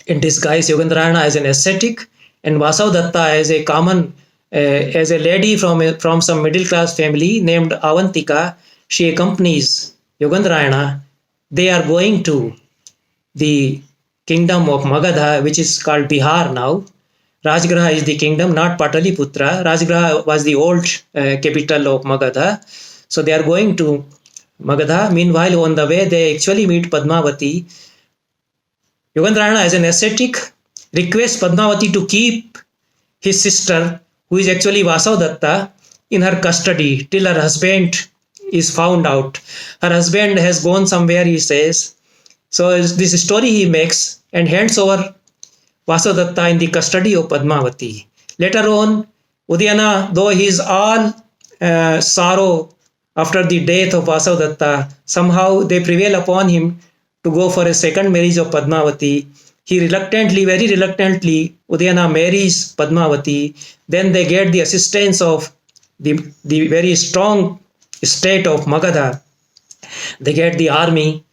in disguise, Yogandrayana as an ascetic and Vasavadatta as a common as a lady from some middle class family named Avantika. She accompanies Yogandrayana. They are going to the kingdom of Magadha, which is called Bihar now. Rajgraha is the kingdom, not Pataliputra. Rajgraha was the old capital of Magadha. So they are going to Magadha. Meanwhile, on the way, they actually meet Padmavati. Yogandrayana, as an ascetic, requests Padmavati to keep his sister, who is actually Vasavadatta, in her custody till her husband is found out. Her husband has gone somewhere, he says. So this story he makes and hands over Vasavadatta in the custody of Padmavati. Later on, Udayana, though he is all sorrow after the death of Vasavadatta, somehow they prevail upon him to go for a second marriage of Padmavati. He very reluctantly, Udayana marries Padmavati. Then they get the assistance of the very strong state of Magadha. They get the army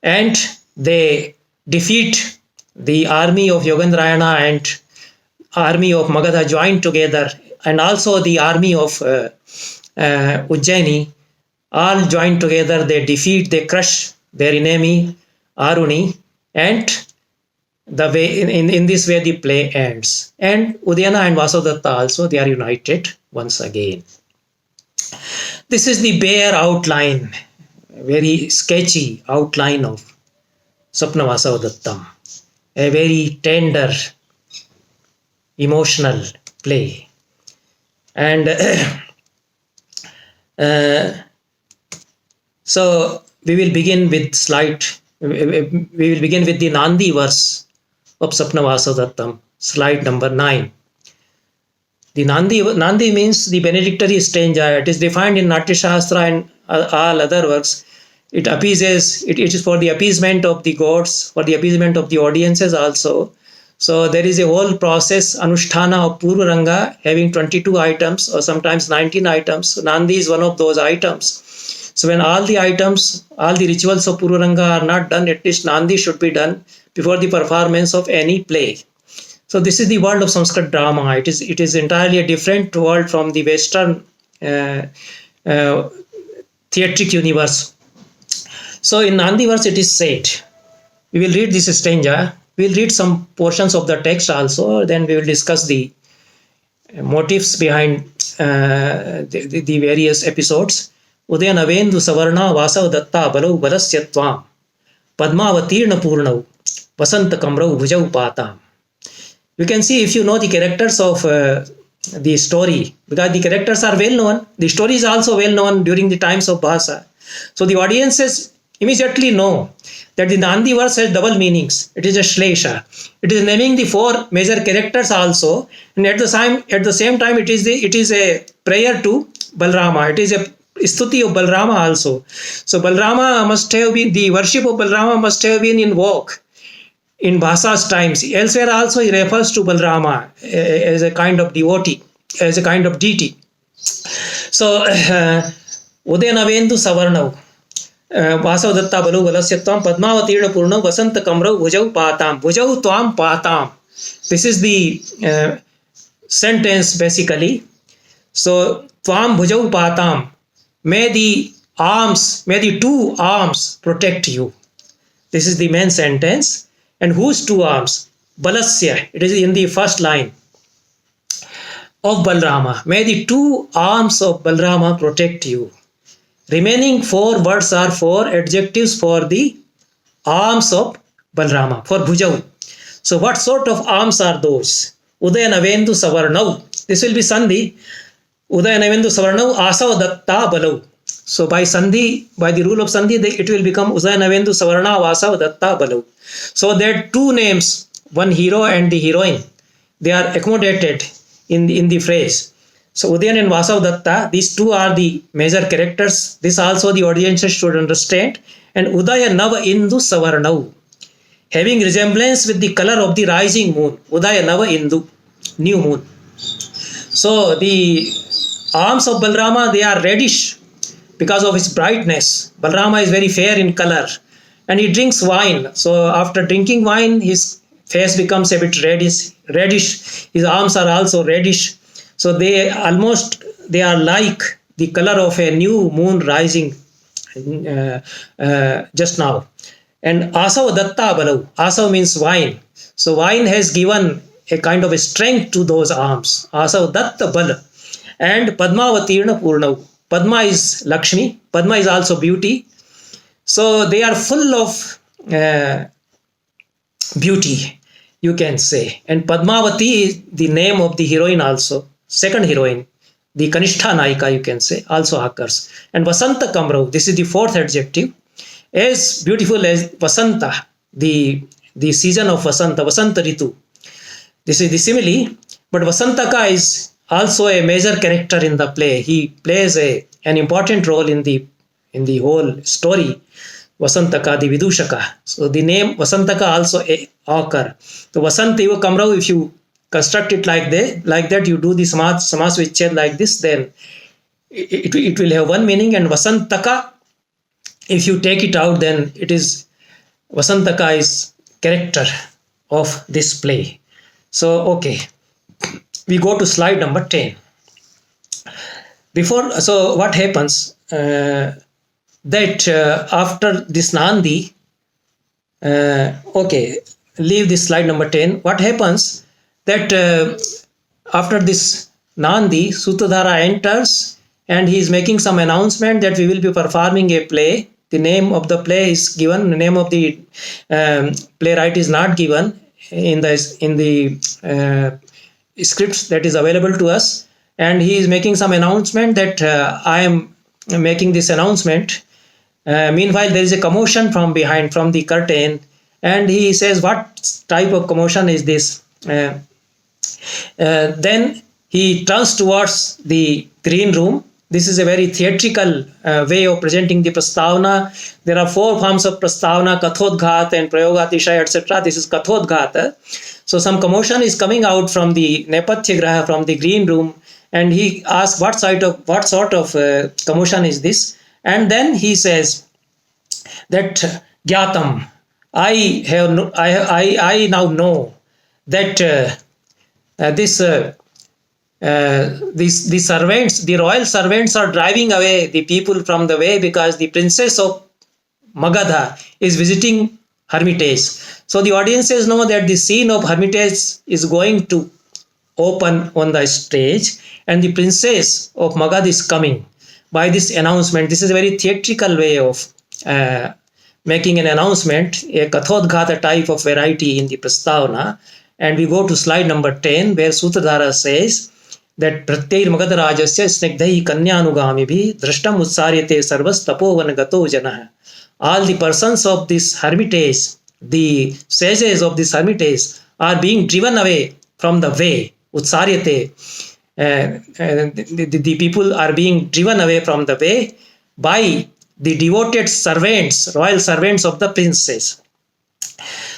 and they defeat the army of Yogandrayana and army of Magadha joined together, and also the army of Ujjaini, all joined together. They crush their enemy Aruni, and in this way the play ends. And Udayana and Vasavadatta also, they are united once again. This is the bare outline, very sketchy outline of Svapnavasavadattam, a very tender, emotional play. And so we will begin with the Nandi verse of Svapnavasavadattam, slide number 9. The Nandi means the benedictory stranger. It is defined in Natya Shastra and all other works. It is for the appeasement of the gods, for the appeasement of the audiences also. So there is a whole process, Anusthana of Purvaranga, having 22 items or sometimes 19 items. Nandi is one of those items. So when all the rituals of Purvaranga are not done, at least Nandi should be done before the performance of any play. So this is the world of Sanskrit drama. It is entirely a different world from the Western theatric universe. So in Nandi verse it is said, we will read this stanza, we will read some portions of the text also, then we will discuss the motives behind the various episodes. Udayanavendu Savarna Vasavadatta Balau Balasyatvam Padmavatirna Purnau, Vasanta Kamrau Bhujau Patam. You can see if you know the characters of the story, because the characters are well known, the story is also well known during the times of Bhasa. So the audiences immediately know that the Nandi verse has double meanings. It is a Shlesha. It is naming the four major characters also, and at the same time it is a prayer to Balrama. It is a stuti of Balrama also. So Balrama must have been, the worship of Balrama must have been in vogue in Bhasa's times. Elsewhere also he refers to Balrama as a kind of devotee, as a kind of deity. So Udayanavendu Savarnau, Vasavadatta Balu Valasyatvam, Padmavatirna Purnau, Vasanta Kamrau, Bhujau Patam, Bhujau Tvam Patam. This is the sentence basically. So Tvam Bhujau Patam, may the two arms protect you. This is the main sentence. And whose two arms? Balasya, it is in the first line of Balrama. May the two arms of Balrama protect you. Remaining four words are four adjectives for the arms of Balrama, for Bhujau. So what sort of arms are those? Udayanavendu Savarnau. This will be Sandhi. Udayanavendu Savarnau Asavadatta Balau. So by Sandhi, by the rule of Sandhi, it will become Udayanavendu Savarna Vasavadatta Balau. So there are two names, one hero and the heroine. They are accommodated in the phrase. So Udayan and Vasavadatta, these two are the major characters. This also the audiences should understand. And Udaya Nava Indu Savarnau, having resemblance with the color of the rising moon. Udaya Nava Indu, new moon. So the arms of Balrama, they are reddish because of its brightness. Balrama is very fair in color. And he drinks wine. So after drinking wine, his face becomes a bit reddish. His arms are also reddish. So they are like the color of a new moon rising just now. And Asav Datta Balau. Asav means wine. So wine has given a kind of a strength to those arms. Asav Datta Bala. And Padmavatirna Purnau. Padma is Lakshmi. Padma is also beauty. So they are full of beauty, you can say. And Padmavati is the name of the heroine also. Second heroine, the Kanishtha Naika, you can say, also occurs. And Vasanta Kamrau, this is the fourth adjective. As beautiful as Vasanta, the season of Vasanta, Vasanta Ritu. This is the simile. But Vasantaka is also a major character in the play. He plays an important role in the whole story. Vasantaka, the Vidushaka. So the name Vasantaka also occur. So Vasantiva Kamrau, if you construct it like that, you do the Samas Vichched like this, then it will have one meaning. And Vasantaka, if you take it out, then it is Vasantaka is character of this play. So okay, we go to slide number 10. So what happens? That after this Nandi, leave this slide number 10. What happens that after this Nandi, Sutadhara enters and he is making some announcement that we will be performing a play. The name of the play is given. The name of the playwright is not given in the scripts that is available to us. And he is making some announcement that I am making this announcement. Meanwhile, there is a commotion from behind, from the curtain, and he says, what type of commotion is this? Then he turns towards the green room. This is a very theatrical way of presenting the prastavana. There are four forms of prastavana: Kathodghat and Prayogatishaya, etc. This is Kathodghat. So some commotion is coming out from the Nepathya Graha, from the green room, and he asks what sort of commotion is this? And then he says that Gyatam, I now know that the servants, the royal servants are driving away the people from the way because the princess of Magadha is visiting Hermitage. So the audiences know that the scene of Hermitage is going to open on the stage and the princess of Magadha is coming by this announcement. This is a very theatrical way of making an announcement, a Kathodghata type of variety in the Prastavana. And we go to slide number 10, where Sutradhara says that Pratyayir Magadha Rajasya Snigdhai Kanyanugami Drashtam Utsaryate Sarvas Tapovan Gato Janah. All the persons of this hermitage, the sages of this hermitage, are being driven away from the way. Utsaryate. The people are being driven away from the way by the devoted servants, royal servants of the princess.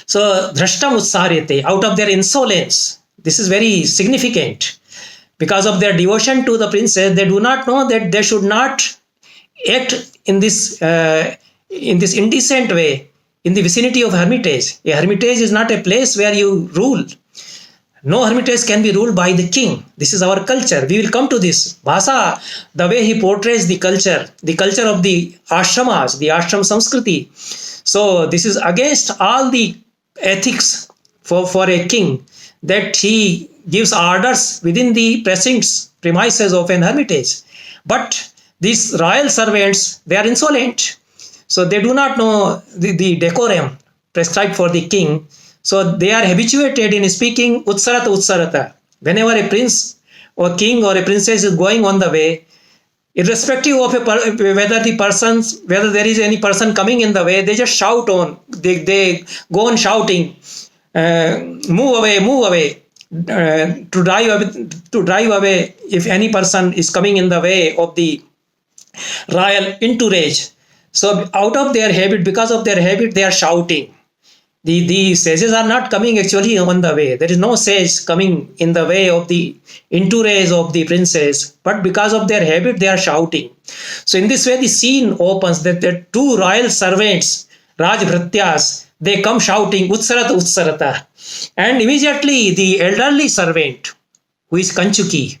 So, Drashtam Utsaryate, out of their insolence, this is very significant. Because of their devotion to the princess, they do not know that they should not act in this indecent way in the vicinity of hermitage. A hermitage is not a place where you rule. No hermitage can be ruled by the king. This is our culture. We will come to this. Bhasa, the way he portrays the culture of the ashramas, the ashram samskriti. So this is against all the ethics for a king, that he gives orders within the precincts, premises of an hermitage. But these royal servants, they are insolent. So they do not know the decorum prescribed for the king. So they are habituated in speaking utsarata utsarata. Whenever a prince or king or a princess is going on the way, irrespective of whether there is any person coming in the way, they just shout on. They go on shouting, move away, to drive away if any person is coming in the way of the royal entourage. So out of their habit, because of their habit, they are shouting. The sages are not coming actually on the way. There is no sage coming in the way of the entourage of the princess, but because of their habit, they are shouting. So in this way, the scene opens that the two royal servants, Rajbhratyas, they come shouting, Utsarata, Utsarata. And immediately the elderly servant, who is Kanchuki,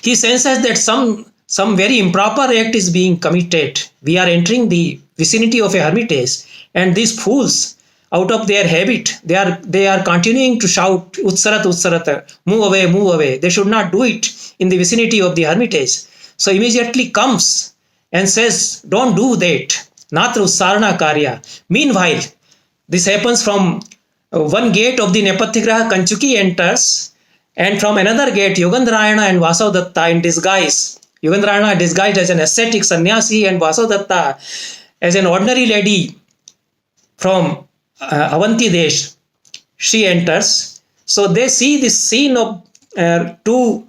he senses that some very improper act is being committed. We are entering the vicinity of a hermitage, and these fools, out of their habit, they are continuing to shout Utsarata, Utsarata, move away. They should not do it in the vicinity of the hermitage. So immediately comes and says, don't do that. Natra Ussarana Karya. Meanwhile, this happens from one gate of the Nepatyagraha. Kanchuki enters, and from another gate, Yogandrayana and Vasavadatta in disguise. Yogandrayana disguised as an ascetic sannyasi, and Vasavadatta as an ordinary lady from Avanti Desh, she enters. So they see this scene of two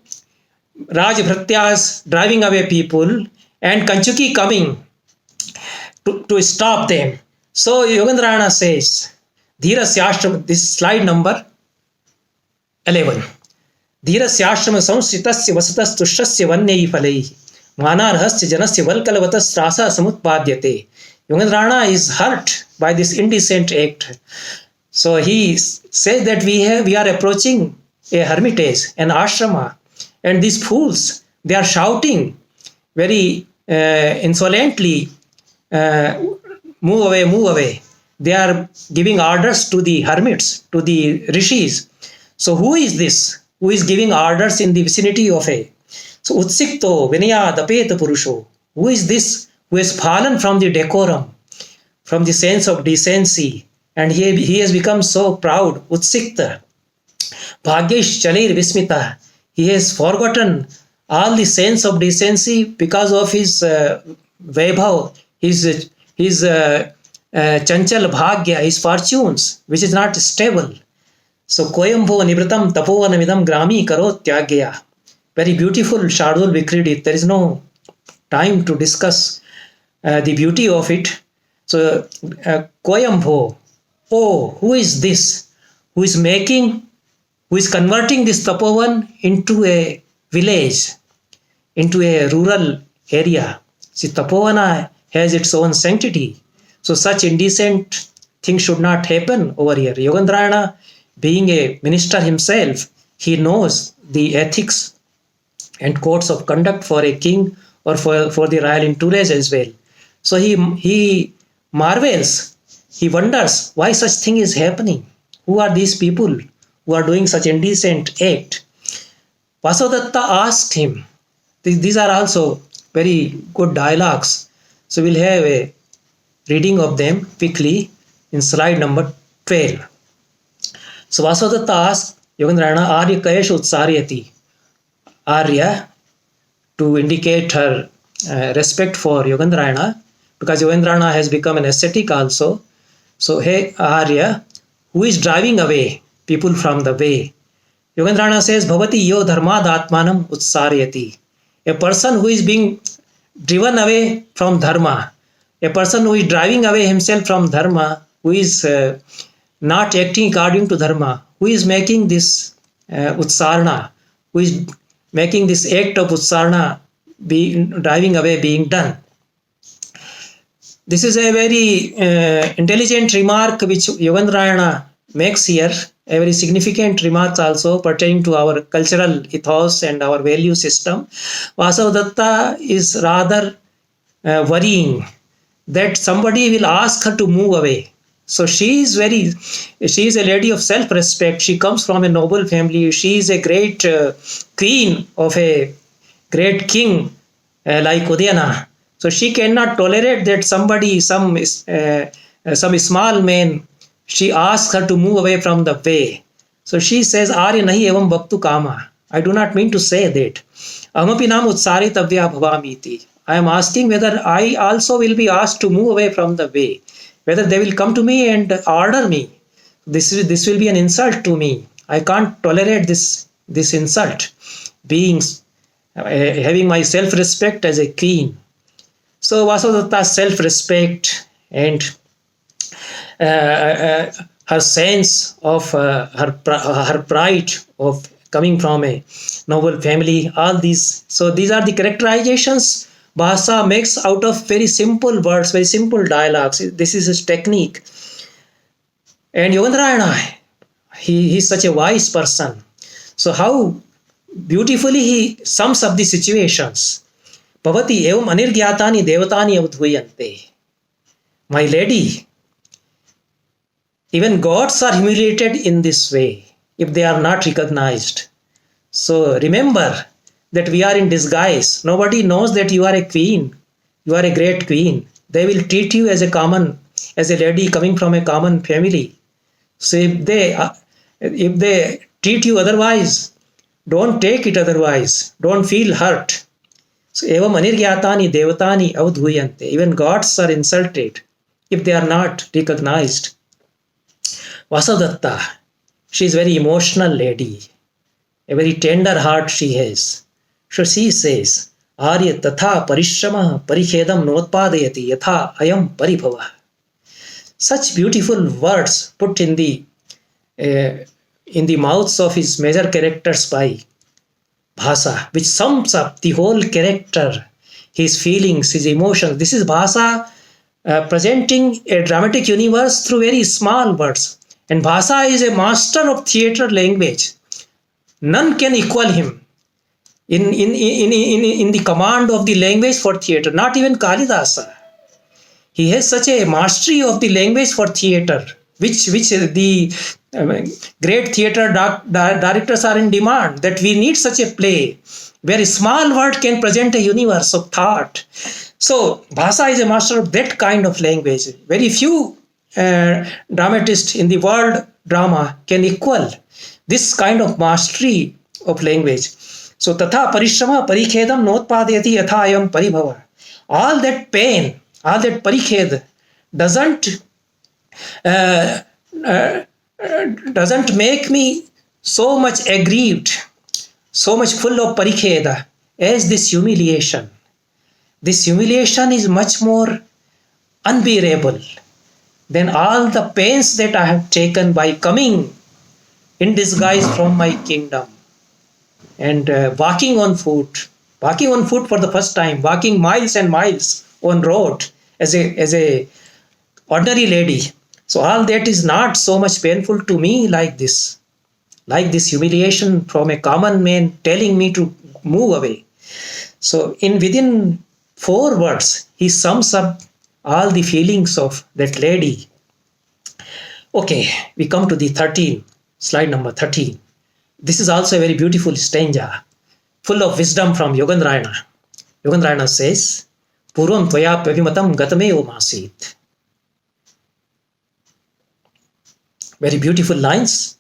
Rajbhratyas driving away people and Kanchuki coming to stop them. So Yogandrayana says, Dhirasyashram, this is slide number 11. Dhirasyashram samsritasya vasatas tushasya vannei falei manarhasya janasya valkalavatas rasa samutpadyate. Yogandrayana is hurt by this indecent act. So he says that we are approaching a hermitage, an ashrama, and these fools, they are shouting very insolently, move away. They are giving orders to the hermits, to the rishis. So who is this? Who is giving orders in the vicinity of a? So utsikto vinaya dapeta purusho. Who is this who has fallen from the decorum, from the sense of decency, and he has become so proud? Utsikta. Bhagyesh chalir vismita. He has forgotten all the sense of decency because of his vaibhav, his chanchal bhagya, his fortunes, which is not stable. So koyambho nivritam tapovanamidam grami karot tyagya. Very beautiful Shardul Vikridi. There is no time to discuss the beauty of it. So koyambho, oh, who is this? Who is converting this tapovan into a village, into a rural area? See, tapovana has its own sanctity. So such indecent things should not happen over here. Yogandrayana, being a minister himself, he knows the ethics and codes of conduct for a king or for the royal entourage as well. So he marvels, he wonders why such thing is happening. Who are these people who are doing such indecent act? Vasavadatta asked him. These are also very good dialogues. So we'll have a reading of them quickly in slide number 12. So Vasavadatta asked Yogandrayana, Arya Kayesh Utsaryati. Arya, to indicate her respect for Yogandrayana, because Yogandrayana has become an ascetic also. So, hey Arya, who is driving away people from the way? Yogandrayana says, Bhavati yo dharmad atmanam utsaryati. A person who is being driven away from dharma, a person who is driving away himself from dharma, who is not acting according to dharma, who is making this utsarana, who is making this act of utsarana, driving away being done. This is a very intelligent remark which Yogandrayana makes here, a very significant remark also pertaining to our cultural ethos and our value system. Vasavadatta is rather worrying that somebody will ask her to move away. So she is a lady of self-respect. She comes from a noble family. She is a great queen of a great king like Udayana. So she cannot tolerate that somebody, some small man, she asks her to move away from the way. So she says, Arya nahi evam bhaktu kama. I do not mean to say that. Amapi nam utsaritavya bhavamiti. I am asking whether I also will be asked to move away from the way. Whether they will come to me and order me. This will be an insult to me. I can't tolerate this insult. Having my self-respect as a queen. So Vasavadatta's self-respect and her sense of her pride of coming from a noble family, all these. So these are the characterizations Bhasa makes out of very simple words, very simple dialogues. This is his technique. And Yogandrayana, he is such a wise person. So how beautifully he sums up the situations. Bhavati evam anirgyatani devatani avdhuyante. My lady, even gods are humiliated in this way if they are not recognized. So remember that we are in disguise. Nobody knows that you are a queen. You are a great queen. They will treat you as a lady coming from a common family. So if they treat you otherwise, don't take it otherwise. Don't feel hurt. So evam anirgyatani devatani avdhuyante. Even gods are insulted if they are not recognized. Vasavadatta, she is a very emotional lady. A very tender heart she has. So she says, Arya tatha parishrama parikhedam notpadayati yatha ayam paribhava. Such beautiful words put in the mouths of his major characters by Bhasa, which sums up the whole character, his feelings, his emotions. This is Bhasa presenting a dramatic universe through very small words. And Bhasa is a master of theatre language. None can equal him in the command of the language for theatre, not even Kalidasa. He has such a mastery of the language for theatre, which the great theatre directors are in demand, that we need such a play where a small word can present a universe of thought. So Bhasa is a master of that kind of language. Very few dramatists in the world drama can equal this kind of mastery of language. So tatha parishrama parikhedam notpadayati yatha ayam paribhava. All that pain, all that parikhed doesn't make me so much aggrieved, so much full of parikheda as this humiliation. This humiliation is much more unbearable than all the pains that I have taken by coming in disguise from my kingdom and walking on foot for the first time, walking miles and miles on road as a ordinary lady. So all that is not so much painful to me like this humiliation from a common man telling me to move away. So within 4 words, he sums up all the feelings of that lady. Okay, we come to the slide number 13. This is also a very beautiful stanza, full of wisdom from Yogandrayana. Yogandrayana says, Purvam tvaya pavimatam gatame omasit. Very beautiful lines.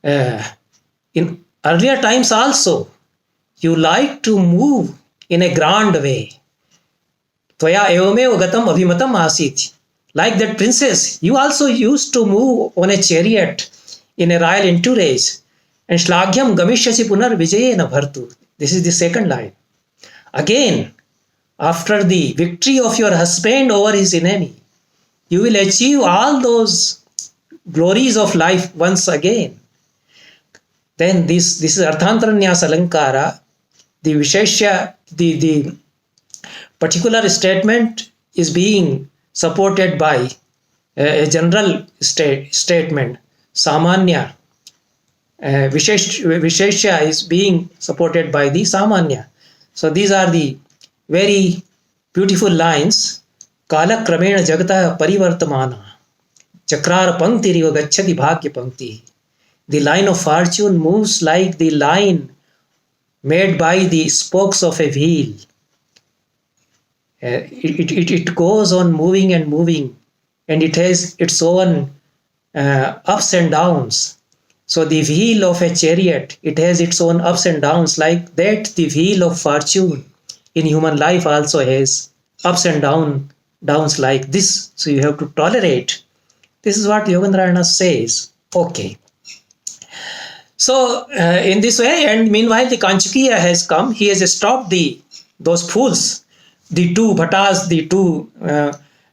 In earlier times also, you like to move in a grand way. Tvaya evamev gatam abhimatam asit. Like that princess, you also used to move on a chariot in a royal entourage. And shlagyam gamishyasi punar vijayena bhartu. This is the second line. Again, after the victory of your husband over his enemy, you will achieve all those glories of life once again. Then this is Arthantaranyasa Alankara. The Visheshya, the particular statement is being supported by a general statement. Samanya. Visheshya is being supported by the Samanya. So these are the very beautiful lines. Kala kramena jagata parivartamana. Chakrar panktiriva gacchati bhagya pankti. The line of fortune moves like the line made by the spokes of a wheel. It goes on moving and moving, and it has its own ups and downs. So the wheel of a chariot, it has its own ups and downs. Like that, the wheel of fortune in human life also has ups and downs like this. So you have to tolerate. This is what Yogandrayana says. Okay. So in this way, and meanwhile the Kanchakiya has come. He has stopped those fools, the two bhattas, the two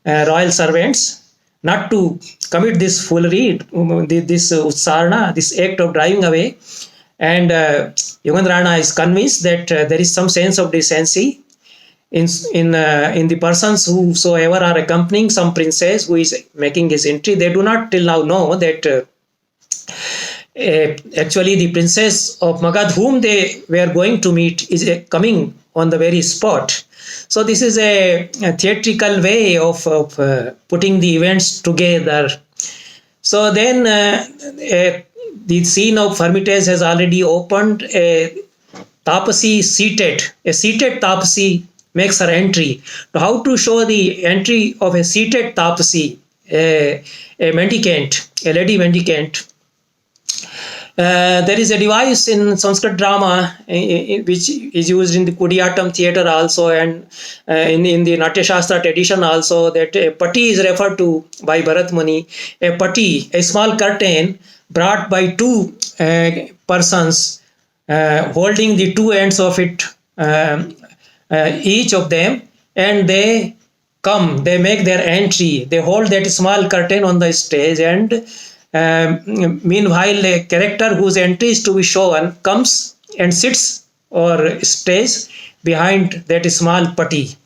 royal servants, not to commit this foolery, this utsarna, this act of driving away. And Yogandrayana is convinced that there is some sense of decency in the persons whosoever are accompanying some princess who is making his entry. They do not till now know that actually the princess of Magadha whom they were going to meet is coming on the very spot. So this is a theatrical way of putting the events together. So then the scene of Hermitage has already opened. A seated Tapasi makes her entry. How to show the entry of a seated Tapasi, a mendicant, a lady mendicant? There is a device in Sanskrit drama which is used in the Kudiyattam theatre also, and in the Natya Shastra tradition also, that a patti is referred to by Bharat Muni. A patti, a small curtain brought by two persons holding the two ends of it, each of them, and they make their entry. They hold that small curtain on the stage, and meanwhile a character whose entry is to be shown comes and sits or stays behind that small patti.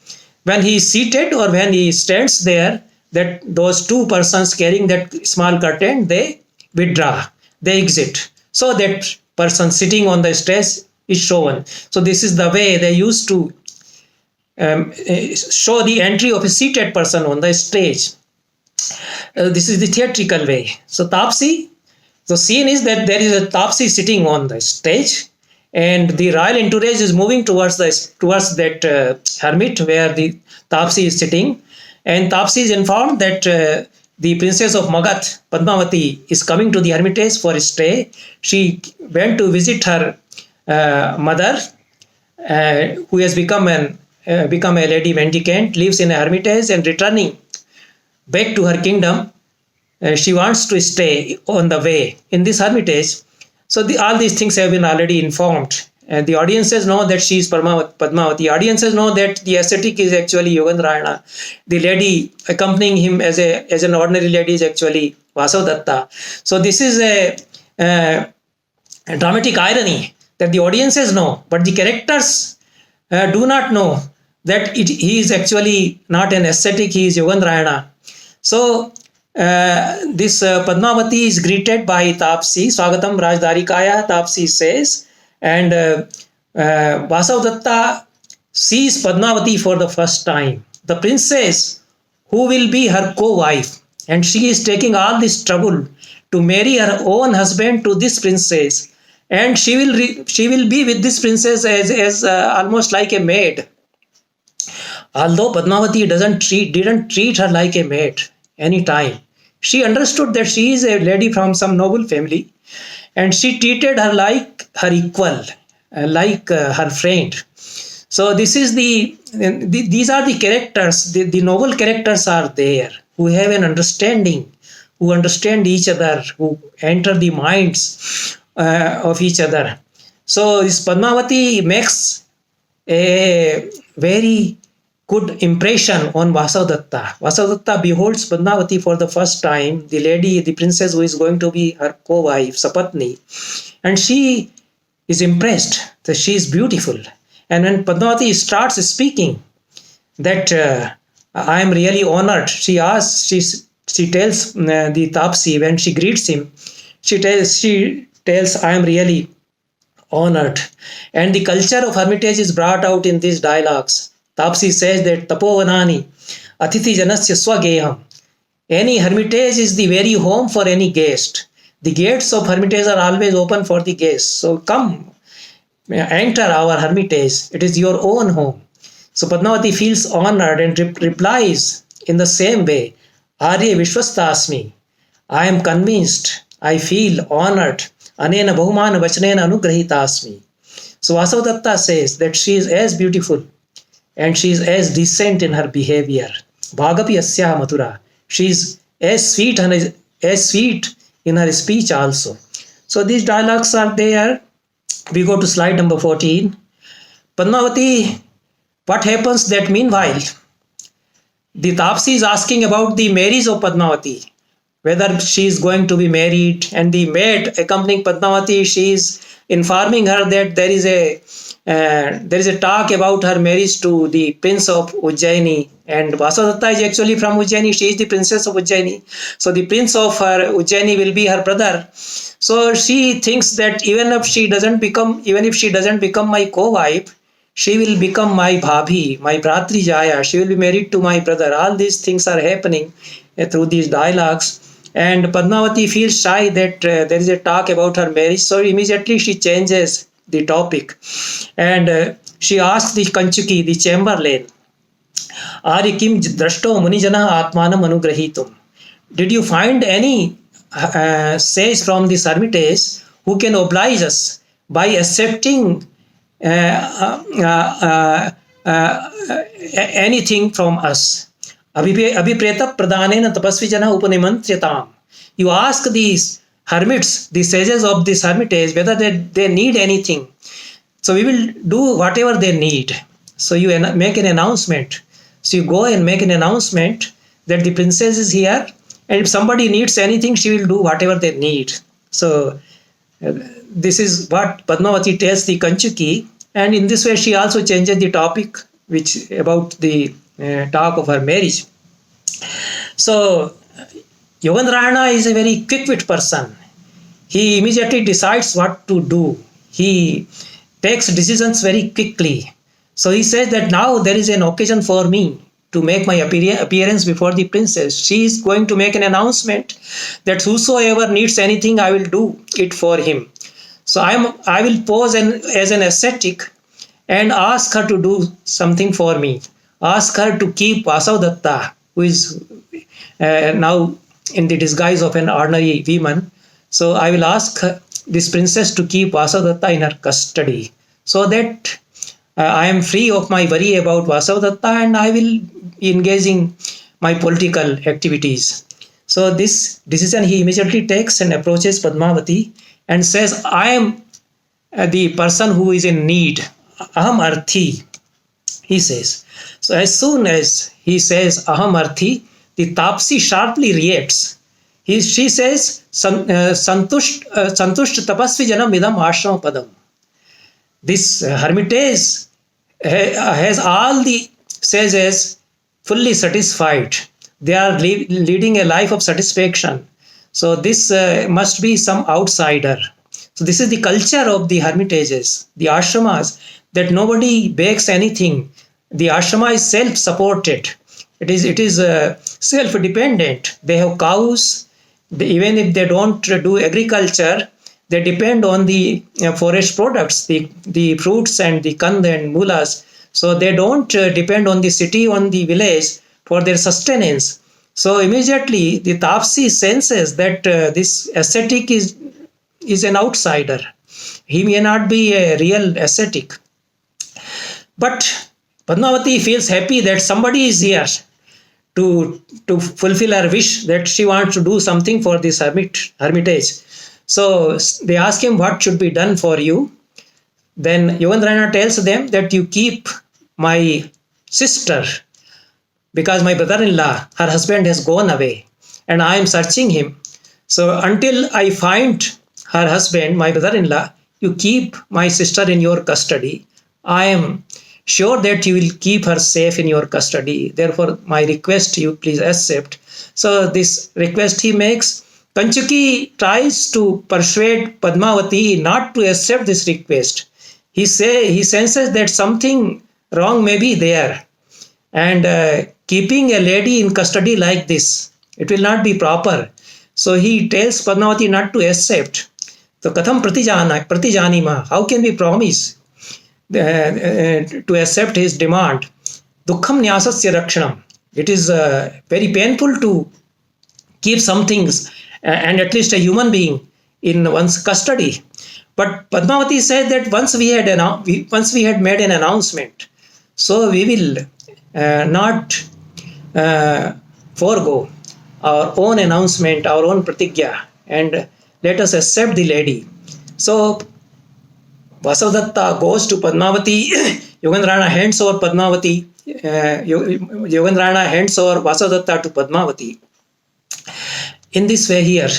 When he is seated or when he stands there, that those two persons carrying that small curtain, they withdraw, they exit. So that person sitting on the stage is shown. So this is the way they used to show the entry of a seated person on the stage. This is the theatrical way. So Tapsi, the scene is that there is a Tapsi sitting on the stage, and the royal entourage is moving towards that hermit where the Tapsi is sitting, and Tapsi is informed that the princess of Magadha, Padmavati, is coming to the hermitage for a stay. She went to visit her mother, who has become a lady mendicant, lives in a hermitage, and returning back to her kingdom, she wants to stay on the way in this hermitage. So all these things have been already informed. And the audiences know that she is Padmavati. Audiences know that the ascetic is actually Yogandrayana. The lady accompanying him as an ordinary lady is actually Vasavadatta. So this is a dramatic irony that the audiences know, but the characters do not know that he is actually not an ascetic, he is Yogandrayana. So this Padmavati is greeted by Tapsi. Swagatam Rajdarikaya, Tapsi says, and Vasavadatta sees Padmavati for the first time, the princess who will be her co-wife, and she is taking all this trouble to marry her own husband to this princess, and she will be with this princess as almost like a maid. Although Padmavati didn't treat her like a maid any time. She understood that she is a lady from some noble family, and she treated her like her equal, like her friend. So this is these are the characters, the noble characters are there who have an understanding, who understand each other, who enter the minds of each other. So this Padmavati makes a very good impression on Vasavadatta. Vasavadatta beholds Padmavati for the first time, the lady, the princess who is going to be her co-wife, Sapatni, and she is impressed that she is beautiful. And when Padmavati starts speaking, that I am really honored, she asks, she tells the Tapsi when she greets him, she tells I am really honored. And the culture of hermitage is brought out in these dialogues. Tapsi says that Tapovanani Atithi Janasya Swageham. Any hermitage is the very home for any guest. The gates of hermitage are always open for the guests. So come, enter our hermitage. It is your own home. So Padmavati feels honored and replies in the same way, Arya Vishwastasmi. I am convinced, I feel honored. Anena Bahumana Vachanena Anugrahitasmi. So Vasavadatta says that she is as beautiful and she is as decent in her behavior. Bhagapi Asya Mathura. She is as sweet in her speech also. So these dialogues are there. We go to slide number 14. Padmavati, what happens that meanwhile, the Tapsi is asking about the marriage of Padmavati, whether she is going to be married, and the maid accompanying Padmavati, she is informing her that there is a talk about her marriage to the prince of Ujjaini, and Vasavadatta is actually from Ujjaini. She is the princess of Ujjaini, so the prince of her Ujjaini will be her brother. So she thinks that even if she doesn't become my co-wife, she will become my bhabhi, my bratri jaya. She will be married to my brother. All these things are happening through these dialogues. And Padmavati feels shy that there is a talk about her marriage. So immediately she changes the topic. And she asks the Kanchuki, the chamberlain, Ari kim drashto munijana atmanam anugrahitum. Did you find any sage from this hermitage who can oblige us by accepting anything from us? Abhipreta pradhanena tapasvi jana upanimantyatam. You ask these hermits, the sages of this hermitage, whether they need anything. So we will do whatever they need. So you make an announcement. So you go and make an announcement that the princess is here, and if somebody needs anything, she will do whatever they need. So this is what Padmavati tells the Kanchuki, and in this way she also changes the topic which about the talk of her marriage. So Yogandrayana is a very quick-witted person. He immediately decides what to do. He takes decisions very quickly. So he says that now there is an occasion for me to make my appearance before the princess. She is going to make an announcement that whosoever needs anything, I will do it for him. So I will pose as an ascetic and ask her to do something for me. Ask her to keep Vasavadatta, who is now in the disguise of an ordinary woman. So I will ask this princess to keep Vasavadatta in her custody, so that I am free of my worry about Vasavadatta and I will be engaging my political activities. So this decision he immediately takes and approaches Padmavati and says, I am the person who is in need. Aham arthi, he says. So as soon as he says aham arthi, the Tapsi sharply reacts. She says, santusht tapasvi janam vidam ashrama padam. This hermitage has all the sages fully satisfied. They are leading a life of satisfaction. So this must be some outsider. So this is the culture of the hermitages, the ashramas, that nobody begs anything. The ashrama is self-supported. It is self-dependent. They have cows. Even if they don't do agriculture, they depend on the forest products, the fruits and the kand and mulas. So they don't depend on the city, on the village for their sustenance. So immediately the Tapsi senses that this ascetic is an outsider. He may not be a real ascetic. But Padmavati feels happy that somebody is here to fulfill her wish that she wants to do something for this hermitage. So they ask him what should be done for you. Then Yogandrayana tells them that you keep my sister, because my brother-in-law, her husband has gone away and I am searching him. So until I find her husband, my brother-in-law, you keep my sister in your custody. I am sure that you will keep her safe in your custody. Therefore, my request you please accept. So this request he makes. Kanchuki tries to persuade Padmavati not to accept this request. He senses that something wrong may be there, and keeping a lady in custody like this, it will not be proper. So he tells Padmavati not to accept. So katham pratijanima, how can we promise to accept his demand? Dukkham nyasasya rakshanam. It is very painful to keep some things and at least a human being in one's custody. But Padmavati said that once we had made an announcement, so we will not forego our own announcement, our own pratigya, and let us accept the lady. So Vasavadatta goes to Padmavati. Yogandrayana hands over Padmavati. Yogandrayana hands over Vasavadatta to Padmavati. In this way here,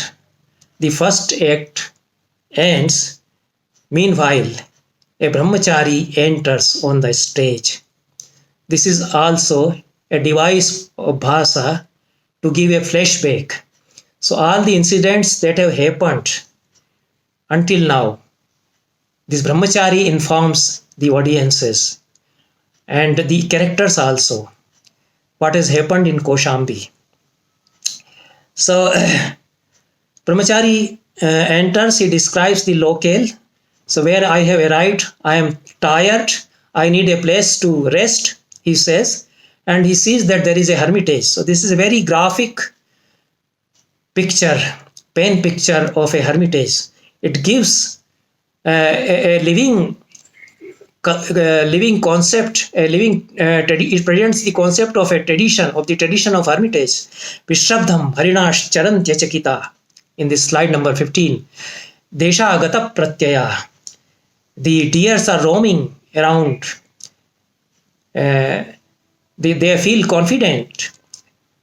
the first act ends. Meanwhile, a brahmachari enters on the stage. This is also a device of Bhasa to give a flashback. So all the incidents that have happened until now, this brahmachari informs the audiences and the characters also what has happened in Koshambi. So brahmachari enters, he describes the locale. So where I have arrived, I am tired, I need a place to rest, he says, and he sees that there is a hermitage. So this is a very graphic picture, pen picture of a hermitage. It gives a living concept, it presents the concept of a tradition, of the tradition of hermitage. Vishrabdham harinash charantya chakita, in this slide number 15. Desha agata pratyaya. The deers are roaming around. They feel confident.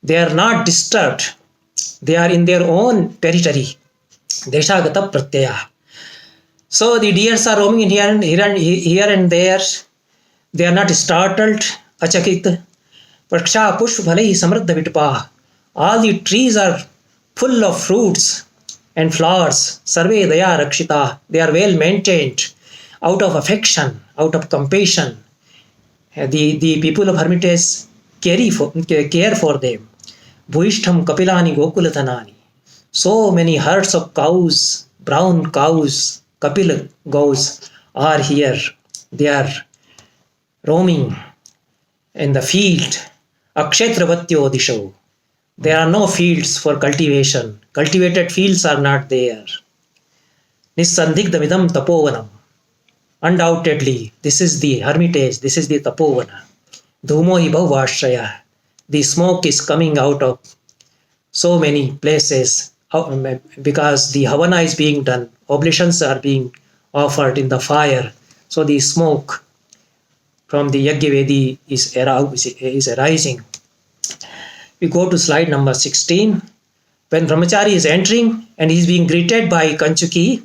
They are not disturbed. They are in their own territory. Desha agata pratyaya. So the deers are roaming here and there. They are not startled. Achakit. Praksha pushp bhalai samriddha vitpa. All the trees are full of fruits and flowers. Sarve daya rakshita. They are well maintained. Out of affection, out of compassion, the people of hermitage care for them. Bhuishtham kapilani gokulathanani. So many herds of cows, brown cows, kapil goats are here. They are roaming in the field. Akshetravatyo disho. There are no fields for cultivation. Cultivated fields are not there. Nissandigdhamidam tapovanam. Undoubtedly, this is the hermitage, this is the tapovana. Dhumo hi bahuvashraya. The smoke is coming out of so many places because the havana is being done. Oblations are being offered in the fire. So the smoke from the Yajnavedi is arising. We go to slide number 16. When Brahmachari is entering and he is being greeted by Kanchuki,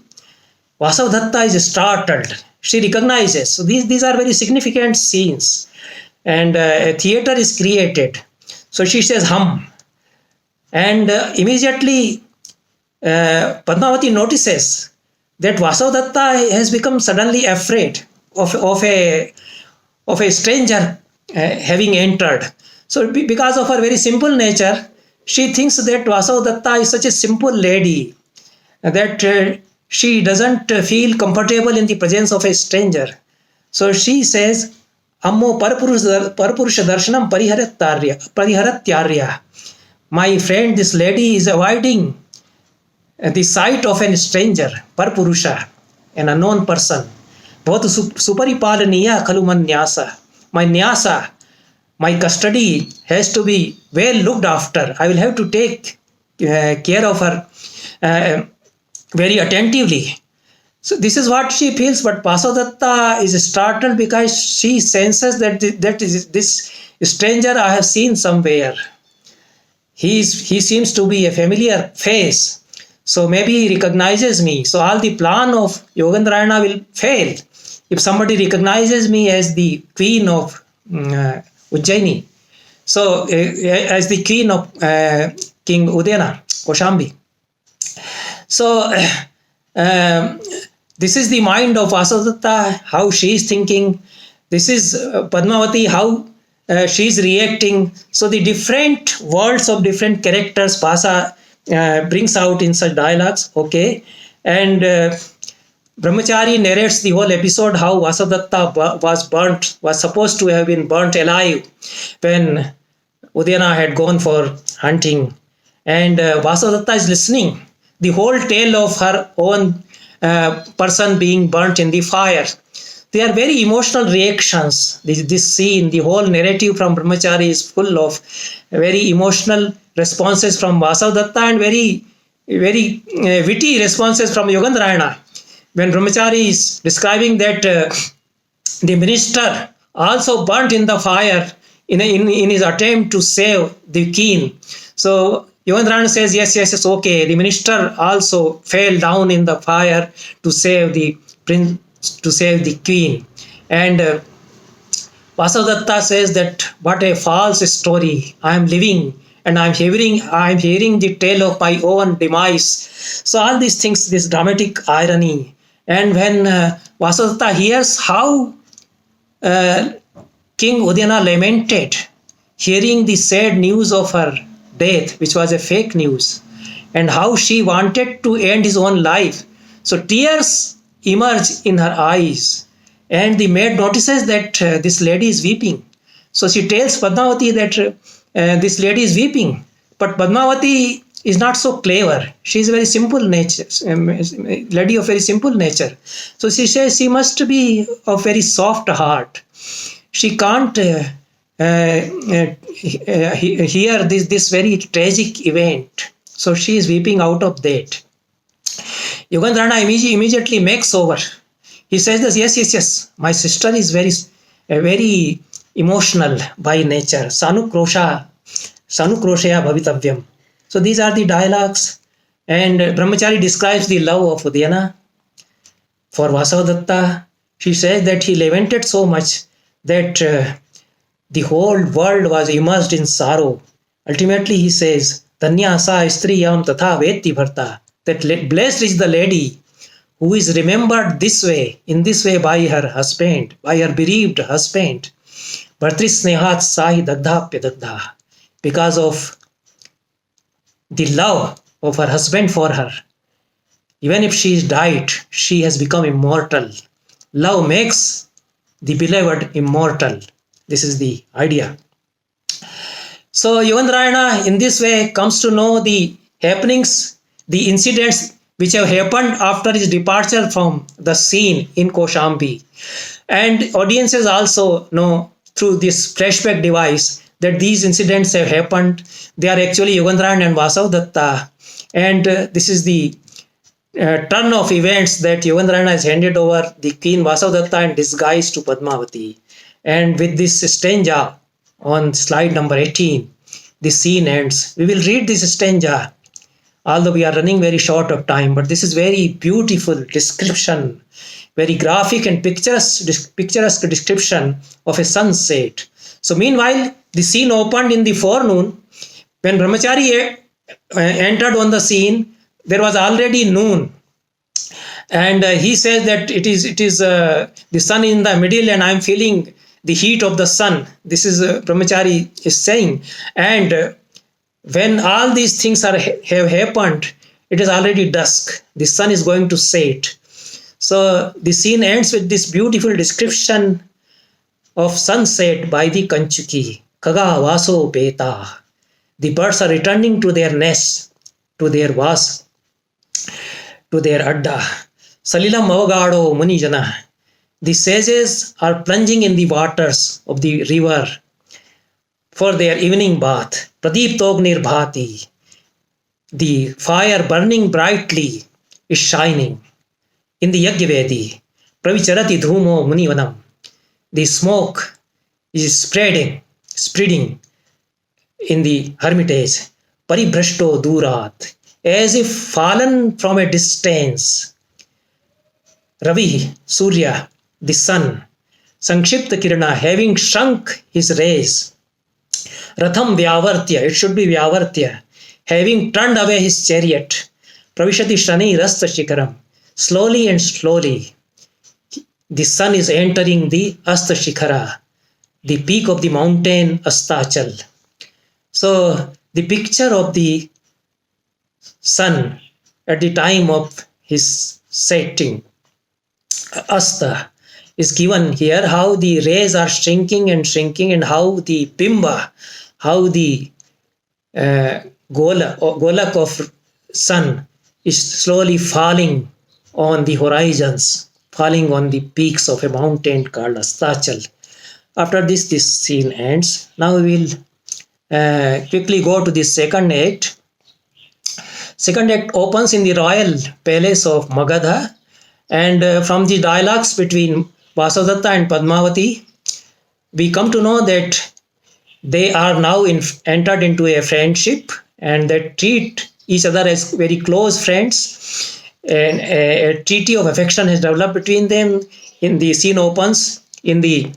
Vasavadatta is startled. She recognizes. So these are very significant scenes. And a theater is created. So she says, hum. And immediately Padmavati notices that Vasavadatta has become suddenly afraid of a stranger having entered. So because of her very simple nature, she thinks that Vasavadatta is such a simple lady that she doesn't feel comfortable in the presence of a stranger. So she says, Ammo parpurusha darshanam pariharatyarya. my friend, this lady is avoiding the sight of a stranger, Parpurusha, an unknown person. Bhavatu Suparipalaniya Kaluman Nyasa. My Nyasa, my custody has to be well looked after. I will have to take care of her very attentively. So this is what she feels, but Vasavadatta is startled because she senses that this stranger I have seen somewhere. He seems to be a familiar face. So maybe he recognizes me. So all the plan of Yogandrayana will fail if somebody recognizes me as the queen of Ujjaini. So as the queen of King Udayana, Koshambi. So this is the mind of Vasavadatta, how she is thinking. This is Padmavati, how she is reacting. So the different worlds of different characters Bhasa brings out in such dialogues. Okay. And Brahmachari narrates the whole episode how Vasavadatta was supposed to have been burnt alive when Udayana had gone for hunting. And Vasavadatta is listening. The whole tale of her own person being burnt in the fire. They are very emotional reactions. This scene, the whole narrative from Brahmachari is full of very emotional responses from Vasavadatta and very witty responses from Yogandrayana. When Brahmachari is describing that the minister also burnt in the fire in his attempt to save the king. So Yogandrayana says, yes, okay. The minister also fell down in the fire to save the prince, to save the queen. And Vasavadatta says that what a false story I am living, and I am hearing the tale of my own demise. So all these things, this dramatic irony. And when Vasavadatta hears how King Udayana lamented, hearing the sad news of her death, which was a fake news, and how she wanted to end his own life. So tears emerge in her eyes, and the maid notices that this lady is weeping. So she tells Padmavati that this lady is weeping, but Padmavati is not so clever. She is very simple nature, lady of very simple nature. So she says she must be of very soft heart. She can't hear this very tragic event. So she is weeping out of that. Yogandrayana immediately makes over. He says this, yes. My sister is very emotional by nature. Sanukrosha bhavitavyam. So these are the dialogues. And Brahmachari describes the love of Udayana for Vasavadatta. She says that he lamented so much that the whole world was immersed in sorrow. Ultimately, he says, Dhanya sa istriyam tatha veti bharta. That blessed is the lady who is remembered in this way by her husband, by her bereaved husband. Bhartris snehat sahi dagdhapya dagdha. Because of the love of her husband for her. Even if she is died, she has become immortal. Love makes the beloved immortal. This is the idea. So Yogandrayana in this way comes to know the happenings, the incidents which have happened after his departure from the scene in Koshambi. And audiences also know through this flashback device that these incidents have happened. They are actually Yogandrayana and Vasavadatta. And this is the turn of events that Yogandrayana has handed over the queen Vasavadatta in disguise to Padmavati. And with this stanza on slide number 18, the scene ends. We will read this stanza, although we are running very short of time, but this is very beautiful description, very graphic and picturesque description of a sunset. So meanwhile, the scene opened in the forenoon. When Brahmachari entered on the scene, there was already noon. And he says that it is the sun in the middle and I am feeling the heat of the sun. This is Brahmachari is saying. And when all these things have happened, it is already dusk. The sun is going to set. So the scene ends with this beautiful description of sunset by the Kanchuki. Kaga vaso beta. The birds are returning to their nests, to their vas, to their adda. Salilam avagado munijana. The sages are plunging in the waters of the river for their evening bath. Pradiptognir bhati. The fire burning brightly is shining. In the Yagyavedi, Pravicharati Dhumo Munivanam. The smoke is spreading in the hermitage. Paribrashto Durat, as if fallen from a distance. Ravi, Surya, the sun, Sankshipta Kirana, having shrunk his rays. Ratham Vyavartya, it should be Vyavartya, having turned away his chariot. Pravishati Shani Rasta Shikaram, slowly and slowly, the sun is entering the Asta Shikhara, the peak of the mountain Astachal. So, the picture of the sun at the time of his setting, Asta, is given here, how the rays are shrinking and how the Bimba, how the Golak of sun is slowly falling on the horizons, falling on the peaks of a mountain called Astachal. After this scene ends. Now we will quickly go to the second act. Second act opens in the royal palace of Magadha, and from the dialogues between Vasavadatta and Padmavati, we come to know that they are now entered into a friendship, and they treat each other as very close friends, and a treaty of affection has developed between them. In the scene opens in the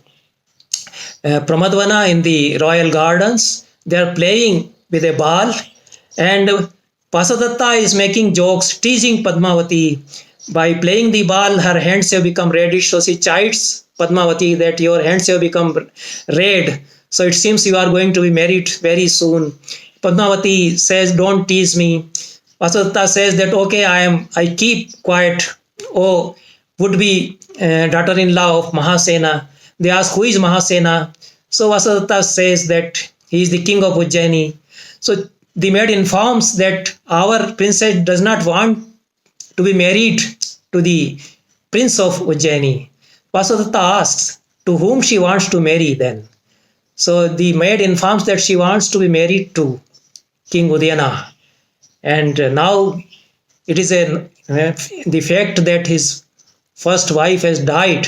Pramadvana, in the royal gardens. They are playing with a ball, and Vasavadatta is making jokes, teasing Padmavati. By playing the ball, her hands have become reddish, so she chides Padmavati that your hands have become red, so it seems you are going to be married very soon. Padmavati says, don't tease me. Vasavadatta says that, okay, I keep quiet. Oh, would be daughter-in-law of Mahasena. They ask, who is Mahasena? So Vasavadatta says that he is the king of Ujjaini. So the maid informs that our princess does not want to be married to the prince of Ujjaini. Vasavadatta asks to whom she wants to marry then. So the maid informs that she wants to be married to King Udayana. And now it is the fact that his first wife has died.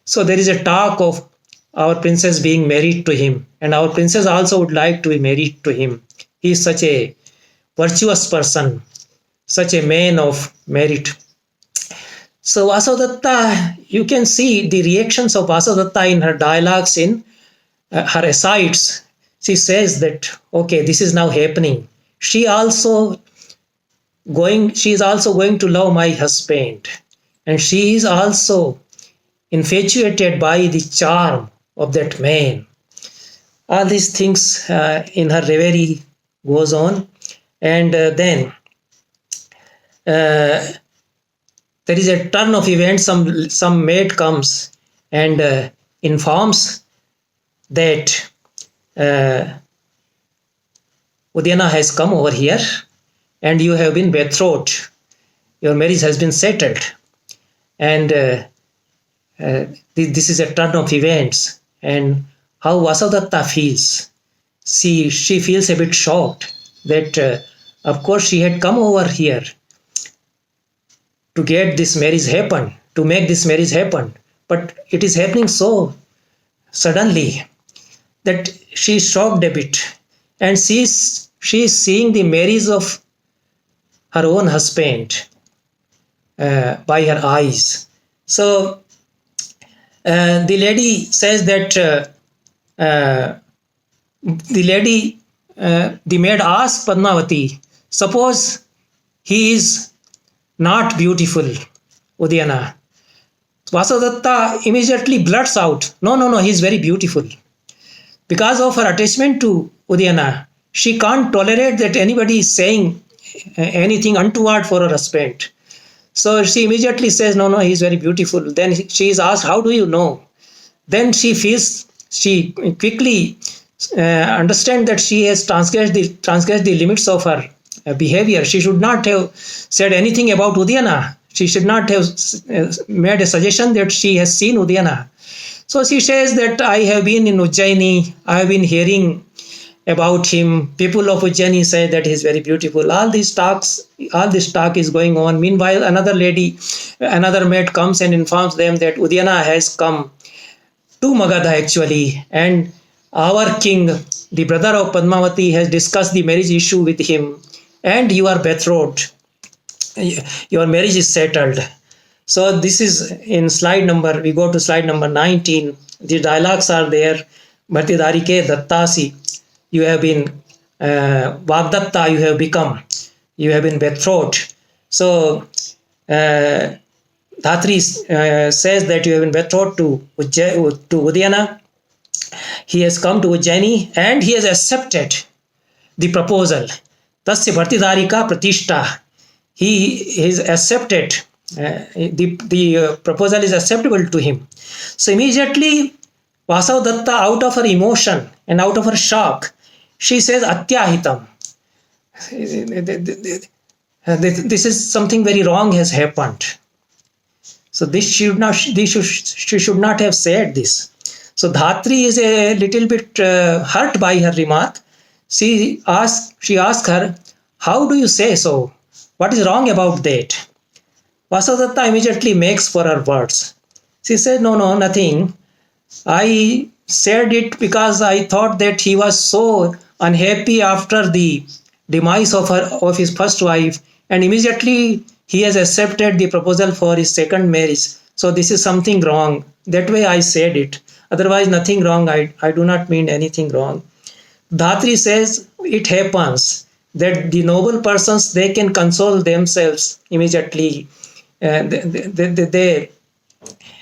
So there is a talk of our princess being married to him. And our princess also would like to be married to him. He is such a virtuous person, such a man of merit. So Vasavadatta, you can see the reactions of Vasavadatta in her dialogues, in her asides. She says that, okay, this is now happening. She is also going to love my husband. And she is also infatuated by the charm of that man. All these things in her reverie goes on. And then there is a turn of events. Some maid comes and informs that Udayana has come over here and you have been betrothed. Your marriage has been settled. And this is a turn of events. And how Vasavadatta feels. She feels a bit shocked that, of course, she had come over here to get this marriage happen, to make this marriage happen. But it is happening so suddenly that she is shocked a bit. And she is seeing the marriage of her own husband by her eyes. So the lady says that the maid asks Padmavati, suppose he is not beautiful, Udayana. Vasavadatta immediately blurts out, no, he is very beautiful. Because of her attachment to Udayana, she can't tolerate that anybody is saying anything untoward for her husband. So she immediately says, no, he is very beautiful. Then she is asked, how do you know? Then she quickly understand that she has transgressed the limits of her behavior. She should not have said anything about Udayana. She should not have made a suggestion that she has seen Udayana. So she says that I have been in Ujjaini, I have been hearing about him. People of Ujjaini say that he is very beautiful. All this talk is going on. Meanwhile, another maid comes and informs them that Udayana has come to Magadha actually, and our king, the brother of Padmavati, has discussed the marriage issue with him, and you are betrothed. Your marriage is settled. So this is in we go to slide number 19. The dialogues are there. Bhartidari ke dattasi, you have been Vagdatta, you have become. You have been betrothed. So Dhatri says that you have been betrothed to Udayana. He has come to Ujjaini and he has accepted the proposal. Tasya Bhartidarika Pratishta. He is accepted. The proposal is acceptable to him. So immediately Vasavadatta, out of her emotion and out of her shock, she says Atyahitam. This is something very wrong has happened. So she should not have said this. So Dhatri is a little bit hurt by her remark. She asked her, how do you say so? What is wrong about that? Vasavadatta immediately makes for her words. She said, no, nothing. I said it because I thought that he was so unhappy after the demise of his first wife, and immediately he has accepted the proposal for his second marriage. So this is something wrong. That way I said it. Otherwise, nothing wrong. I do not mean anything wrong. Dhatri says it happens that the noble persons, they can console themselves immediately. They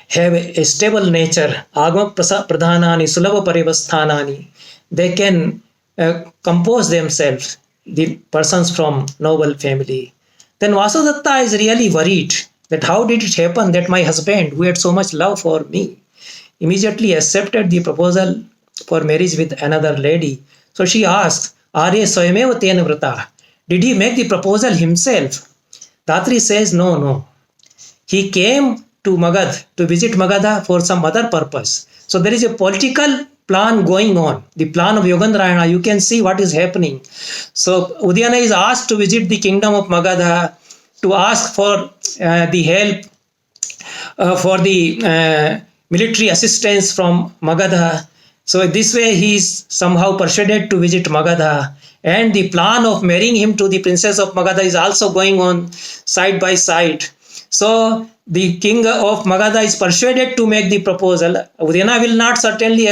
have a stable nature. Agama pradhanani sulabha parivasthanani. They can compose themselves, the persons from noble family. Then Vasavadatta is really worried that how did it happen that my husband, who had so much love for me, immediately accepted the proposal for marriage with another lady. So she asks, Arya Swayameva Tena Vrata. Did he make the proposal himself? Dhatri says, no. He came to Magadha, to visit Magadha for some other purpose. So there is a political plan going on, the plan of Yogandrayana. You can see what is happening. So Udayana is asked to visit the kingdom of Magadha to ask for the help for the military assistance from Magadha. So this way he is somehow persuaded to visit Magadha, and the plan of marrying him to the princess of Magadha is also going on side by side. So the king of Magadha is persuaded to make the proposal. Udayana will not certainly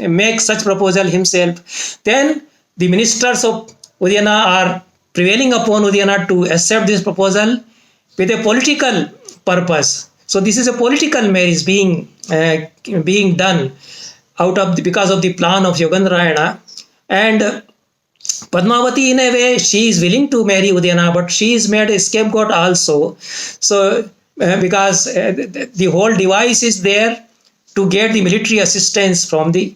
make such proposal himself. Then the ministers of Udayana are prevailing upon Udayana to accept this proposal with a political purpose. So this is a political marriage being done because of the plan of Yogandrayana. And Padmavati, in a way, she is willing to marry Udayana, but she is made a scapegoat also. So because the whole device is there to get the military assistance from the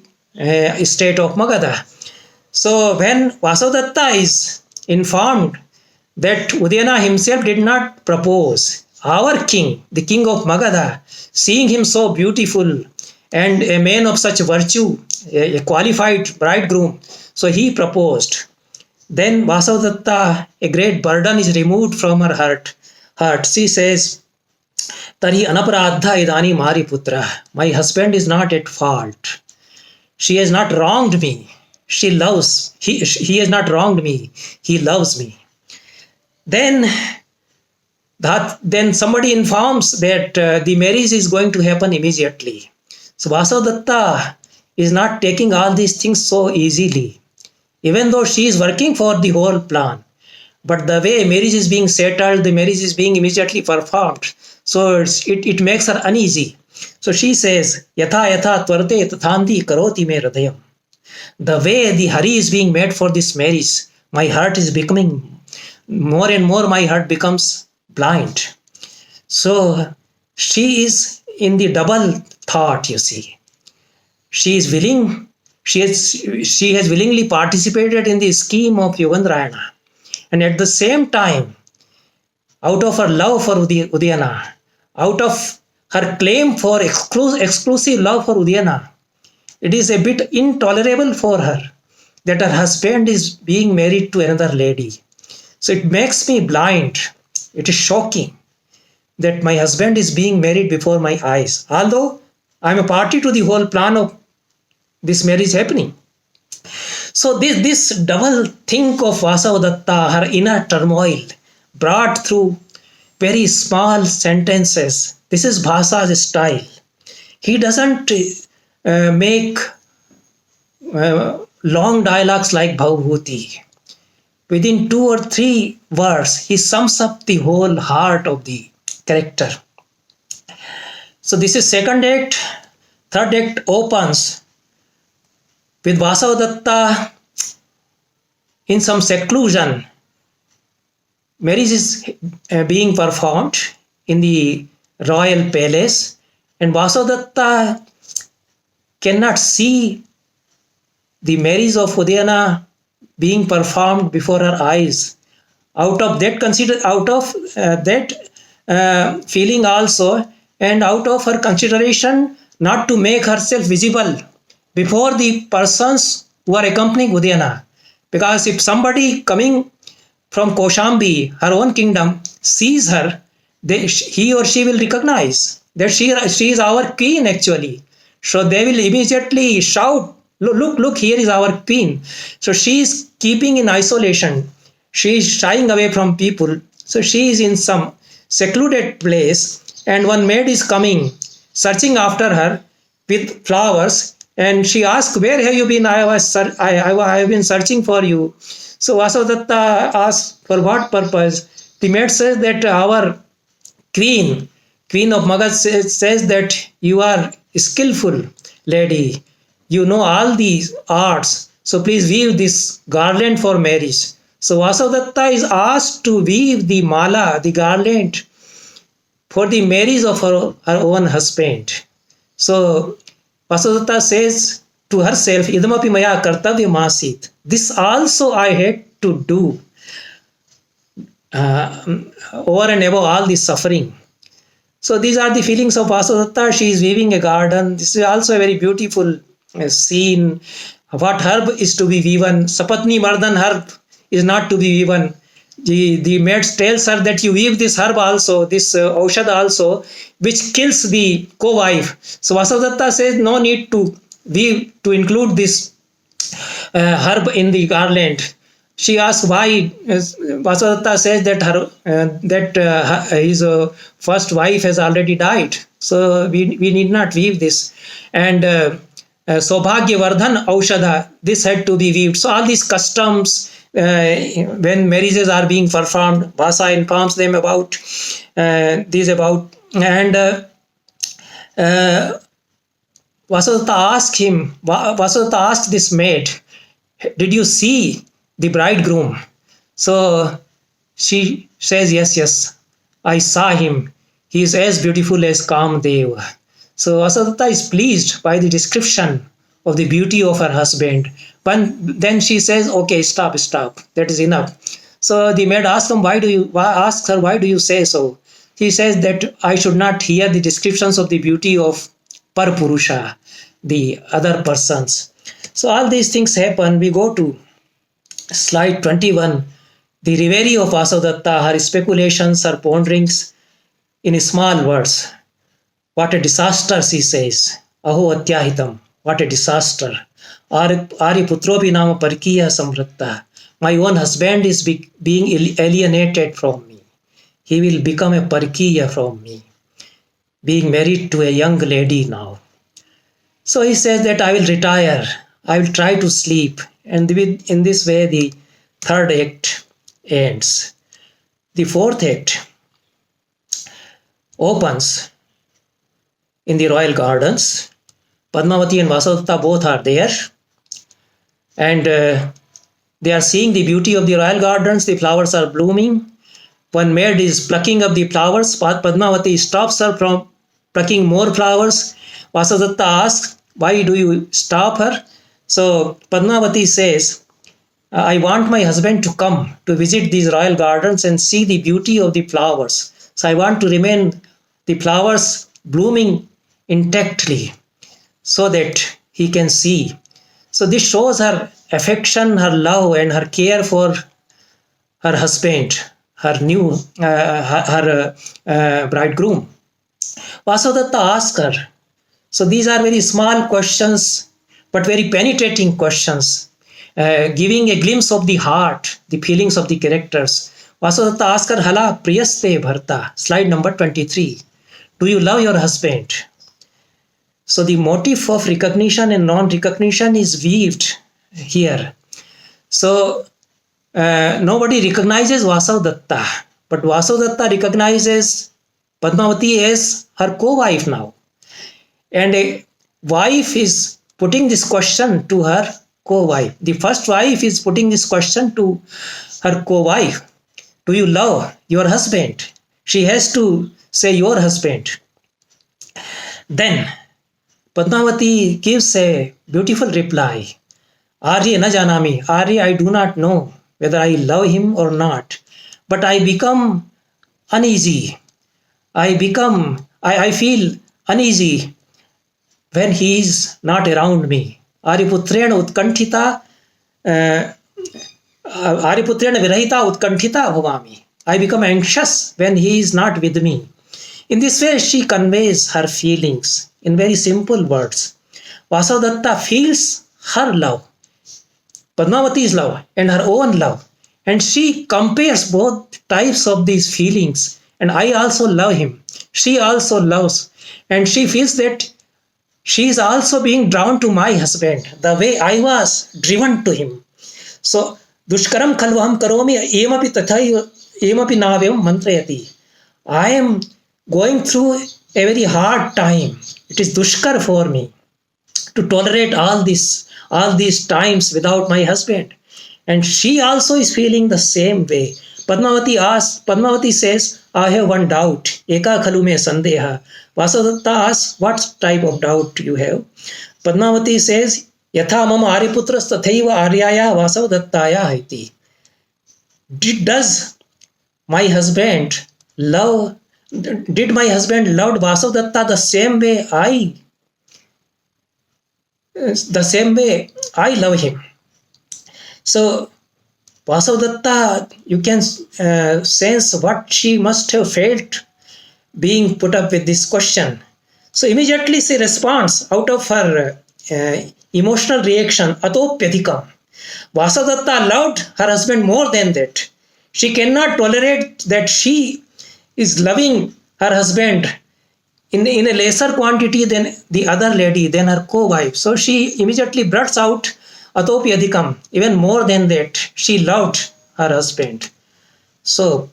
state of Magadha. So when Vasavadatta is informed that Udayana himself did not propose, our king, the king of Magadha, seeing him so beautiful and a man of such virtue, a qualified bridegroom, so he proposed. Then Vasavadatta, a great burden is removed from her heart. She says, Tari anaparadha idani mari putra. My husband is not at fault. She has not wronged me. He has not wronged me. He loves me. Then somebody informs that the marriage is going to happen immediately. So Vasavadatta is not taking all these things so easily, even though she is working for the whole plan. But the way marriage is being settled, the marriage is being immediately performed, so it makes her uneasy. So she says, Yatha yatha tvarate tathanti karoti me hridayam. The way the hurry is being made for this marriage, my heart is becoming more and more, my heart becomes blind. So she is in the double thought, you see. She is willing She has willingly participated in the scheme of Yogandrayana. And at the same time, out of her love for Udayana, out of her claim for exclusive love for Udayana, it is a bit intolerable for her that her husband is being married to another lady. So it makes me blind. It is shocking that my husband is being married before my eyes, although I am a party to the whole plan of this marriage happening. So this double think of Vasavadatta, her inner turmoil, brought through very small sentences. This is Bhasa's style. He doesn't make long dialogues like Bhavabhuti. Within 2 or 3 words, he sums up the whole heart of the character. So this is second act. Third act opens with Vasavadatta in some seclusion. Marriage is being performed in the royal palace, and Vasavadatta cannot see the marriage of Udayana being performed before her eyes. Out of that feeling also, and out of her consideration not to make herself visible before the persons who are accompanying Udayana. Because if somebody coming from Koshambi, her own kingdom, sees her, he or she will recognize that she is our queen actually. So they will immediately shout, look, here is our queen. So she is keeping in isolation. She is shying away from people. So she is in some secluded place, and one maid is coming, searching after her with flowers, and she asks, "Where have you been? I have been searching for you." So Vasavadatta asks, "For what purpose?" The maid says that our queen of Magadha says that you are skillful lady. You know all these arts. So please weave this garland for marriage. So Vasavadatta is asked to weave the mala, the garland, for the marriage of her own husband. So Vasavadatta says to herself, "Idamapi maya kartavyam asit." This also I had to do over and above all the suffering. So these are the feelings of Vasavadatta. She is weaving a garden. This is also a very beautiful scene. What herb is to be weaven? Sapatni Mardhan herb is not to be weaven. The maid tells her that you weave this herb also, this aushad also, which kills the co-wife. So Vasavadatta says no need to weave, to include this herb in the garland. She asks why. Vasavadatta says that his first wife has already died, so we need not weave this. And Saubhagyavardhan Aushadha, this had to be weaved. So all these customs, when marriages are being performed, Bhasa informs them about and Vasavadatta asked this maid, "Did you see the bridegroom?" So she says, yes, I saw him. He is as beautiful as Kamdeva. So Vasavadatta is pleased by the description of the beauty of her husband. But then she says, okay, stop, that is enough. So the maid asks her, why do you say so? He says that I should not hear the descriptions of the beauty of Parpurusha, the other persons. So all these things happen. We go to slide 21. The reverie of Vasavadatta, her speculations, her ponderings in small words. What a disaster, she says. Aho atyahitam. What a disaster. Arya putropi nama parkiya samvratta. My own husband is being alienated from me. He will become a parkiya from me. Being married to a young lady now. So he says that I will retire. I will try to sleep. And in this way, the third act ends. The fourth act opens in the royal gardens. Padmavati and Vasavadatta both are there. And they are seeing the beauty of the royal gardens. The flowers are blooming. One maid is plucking up the flowers. Padmavati stops her from plucking more flowers. Vasavadatta asks, why do you stop her? So Padmavati says, I want my husband to come to visit these royal gardens and see the beauty of the flowers. So I want to remain the flowers blooming intactly so that he can see. So this shows her affection, her love, and her care for her husband, her new, her bridegroom. Vasudetta asked her. So these are very small questions, but very penetrating questions, giving a glimpse of the heart, the feelings of the characters. Vasudetta asked her, Hala priyaste bharta, slide number 23. Do you love your husband? So the motif of recognition and non-recognition is weaved here. So nobody recognizes Vasudetta, but Vasudetta recognizes Padmavati as her co-wife now. And a wife is putting this question to her co-wife. The first wife is putting this question to her co-wife. Do you love your husband? She has to say your husband. Then Padmavati gives a beautiful reply. Arya na janami. Arya, I do not know whether I love him or not, but I become uneasy. I feel uneasy when he is not around me. Ariputrena utkanthita, Ariputrena virahita utkanthita bhavami. I become anxious when he is not with me. In this way, she conveys her feelings in very simple words. Vasudetta feels her love, Padmavati's love, and her own love. And she compares both types of these feelings. And I also love him. She also loves. And she feels that she is also being drawn to my husband, the way I was driven to him. So, Dushkaram khalvaham karomi emapi tatha emapi navyam mantrayati. I am going through a very hard time. It is dushkar for me to tolerate all these times without my husband. And she also is feeling the same way. Padmavati says, I have one doubt. Eka khalu me sandeha. Vasudetta asks, what type of doubt you have? Padmavati says, Yatha mama ariputras tathaiva aryaya Vasudettaya haiti. Did my husband love Vasudetta the same way I love him? So Vasudetta, you can sense what she must have felt being put up with this question. So immediately she responds out of her emotional reaction, Atopyadikam. Vasudetta loved her husband more than that. She cannot tolerate that she is loving her husband in a lesser quantity than the other lady, than her co-wife. So she immediately blurts out, Atopyadikam, even more than that, she loved her husband. So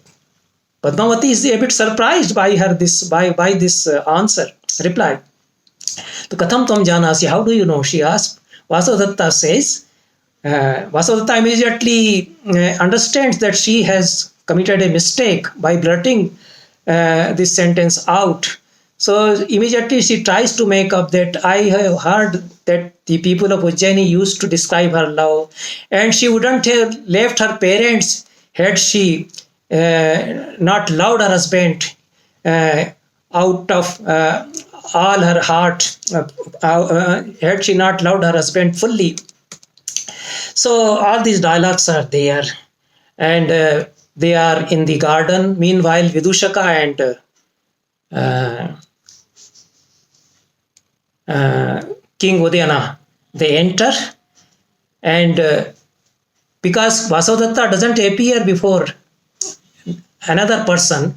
Padmavati is a bit surprised by this answer, reply. To Katham Tvam Janasi, how do you know? She asked. Vasudetta says, Vasudetta immediately understands that she has committed a mistake by blurting this sentence out. So immediately she tries to make up that I have heard that the people of Ujjaini used to describe her love, and she wouldn't have left her parents had she not loved her husband out of all her heart, had she not loved her husband fully. So all these dialogues are there, and they are in the garden. Meanwhile, Vidushaka and King Udayana, they enter, and because Vasudetta doesn't appear before another person,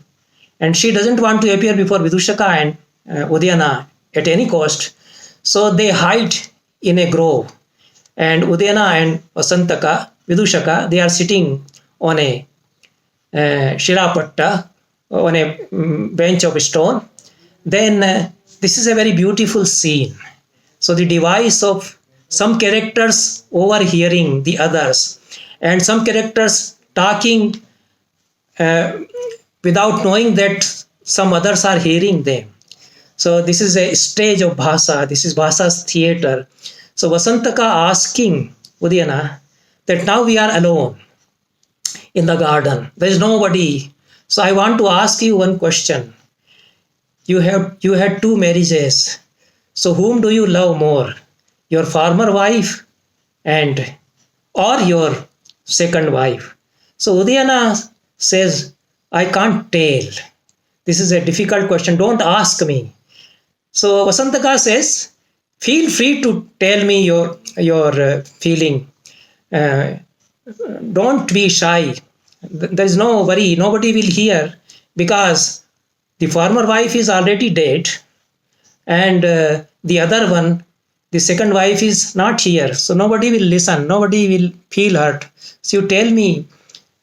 and she doesn't want to appear before Vidushaka and Udayana at any cost, so they hide in a grove, and Udayana and Vidushaka, they are sitting on a Shirapatta, on a bench of stone. Then this is a very beautiful scene. So the device of some characters overhearing the others, and some characters talking without knowing that some others are hearing them. So this is a stage of Bhasa. This is Bhasa's theater. So Vasantaka asking Udayana that now we are alone in the garden. There is nobody. So I want to ask you one question. You had two marriages. So whom do you love more? Your former wife and or your second wife? So Udayana says, I can't tell. This is a difficult question. Don't ask me. So Vasantaka says, feel free to tell me your feeling. Uh, don't be shy. There is no worry. Nobody will hear because the former wife is already dead, and the other one, the second wife, is not here. So nobody will listen. Nobody will feel hurt. So you tell me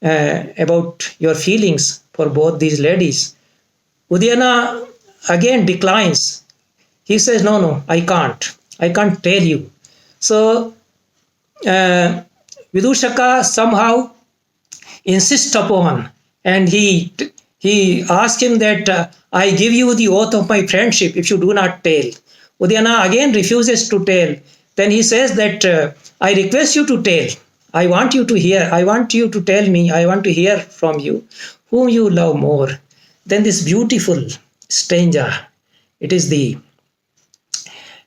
about your feelings for both these ladies. Udayana again declines. He says, no, I can't. I can't tell you. So Vidushaka somehow insists upon, and he asks him that I give you the oath of my friendship if you do not tell. Udayana again refuses to tell. Then he says that I request you to tell. I want you to hear. I want you to tell me. I want to hear from you whom you love more. Then this beautiful stanza. It is the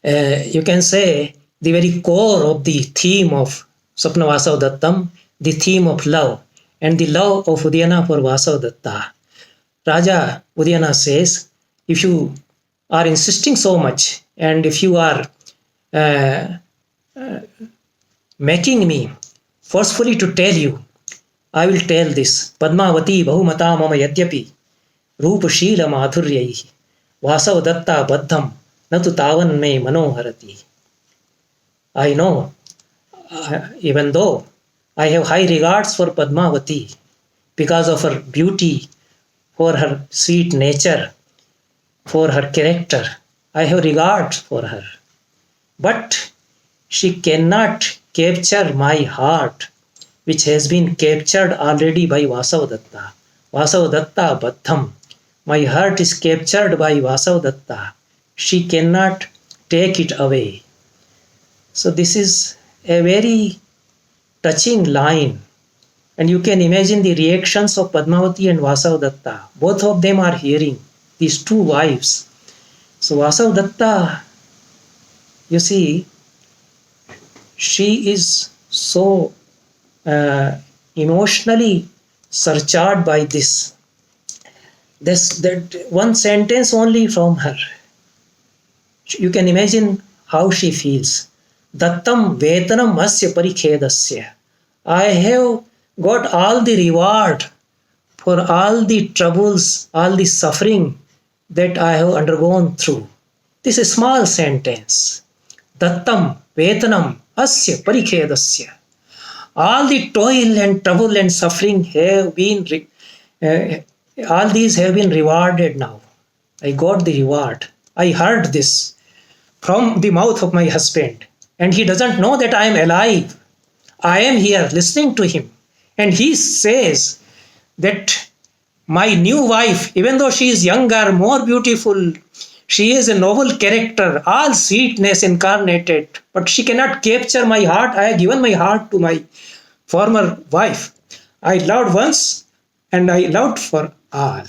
you can say the very core of the theme of Svapnavasavadattam, the theme of love, and the love of Udayana for Vasavadatta. Raja Udayana says, if you are insisting so much, and if you are making me forcefully to tell you, I will tell this. Padmavati bahumata mama yadyapi rupa shila madhuryaihi Vasavadatta baddham natu tavan me manoharati. I know, even though I have high regards for Padmavati because of her beauty, for her sweet nature, for her character, I have regard for her. But she cannot capture my heart, which has been captured already by Vasavadatta. Vasavadatta baddham. My heart is captured by Vasavadatta. She cannot take it away. So this is a very touching line. And you can imagine the reactions of Padmavati and Vasavadatta. Both of them are hearing, these two wives. So Vasavadatta, you see, she is so emotionally surcharged by this. That one sentence only from her. You can imagine how she feels. Dattam vetanam asya parikhedasya. I have got all the reward for all the troubles, all the suffering that I have undergone through. This is a small sentence. Dattam vetanam asya parikhedasya. All the toil and trouble and suffering have been, all these have been rewarded now. I got the reward. I heard this from the mouth of my husband. And he doesn't know that I am alive. I am here listening to him. And he says that my new wife, even though she is younger, more beautiful, she is a noble character, all sweetness incarnated, but she cannot capture my heart. I have given my heart to my former wife. I loved once and I loved for all.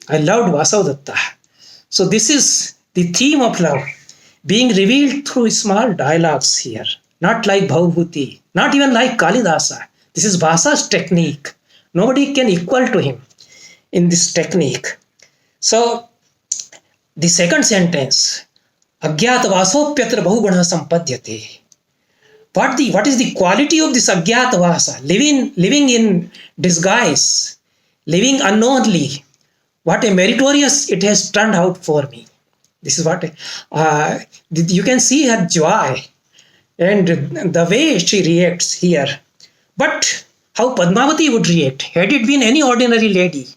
I loved Vasavadatta. So this is the theme of love being revealed through small dialogues here, not like Bhavabhuti, not even like Kalidasa. This is Bhasa's technique. Nobody can equal to him in this technique. So the second sentence, Agyatavasopyatra bahuguna sampadyate. What is the quality of this Agyatavasa? Living in disguise, living unknownly. What a meritorious it has turned out for me. This is what you can see her joy and the way she reacts here. But how Padmavati would react? Had it been any ordinary lady,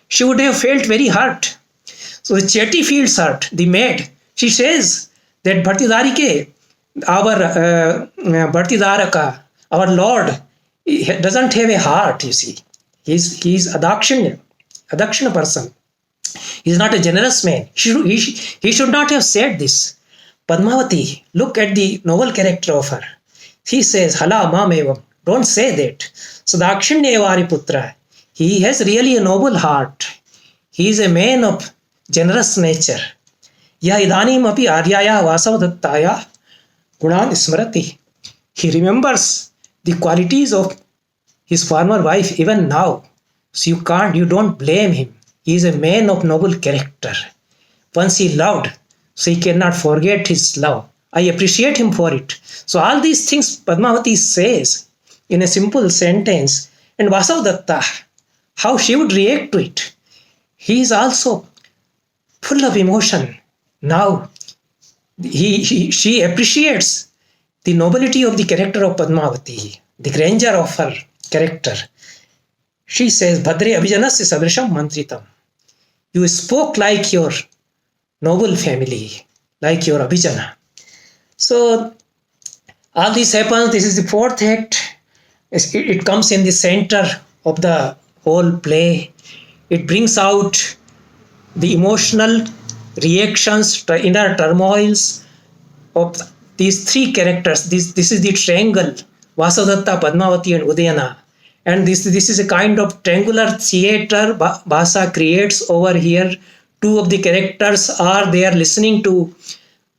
she would have felt very hurt. So the Chetty feels hurt, the maid. She says that Bhartidarike, our Bhartidaraka, our Lord, he doesn't have a heart, you see. He's a Dakshina person. He is not a generous man. He should not have said this. Padmavati, look at the noble character of her. He says, Hala Mamevam. Don't say that. So Dakshinyavari Putra, he has really a noble heart. He is a man of generous nature. Ya idanim api aryaya vasavadattaya gunan smrati. He remembers the qualities of his former wife even now. So you don't blame him. He is a man of noble character. Once he loved, so he cannot forget his love. I appreciate him for it. So all these things Padmavati says in a simple sentence. And Vasavadatta, how she would react to it. He is also full of emotion. Now, she appreciates the nobility of the character of Padmavati, the grandeur of her character. She says, Bhadre Abhijanasya Sadrisham Mantritam. You spoke like your noble family, like your Abhijana. So, all this happens. This is the fourth act. It comes in the center of the whole play. It brings out the emotional reactions, the inner turmoils of these three characters. This is the triangle, Vasavadatta, Padmavati and Udayana. And this is a kind of triangular theater Bhasa creates over here. Two of the characters are there listening to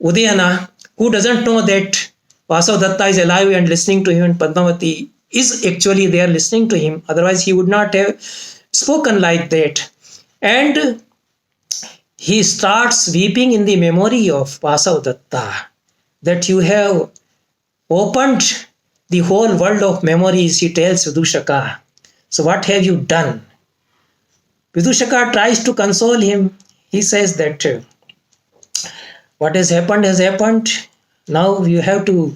Udayana, who doesn't know that Vasavadatta is alive and listening to him, and Padmavati is actually there listening to him. Otherwise, he would not have spoken like that. And he starts weeping in the memory of Vasavadatta, that you have opened the whole world of memories, he tells Vidushaka. So what have you done? Vidushaka tries to console him. He says that what has happened. Now you have to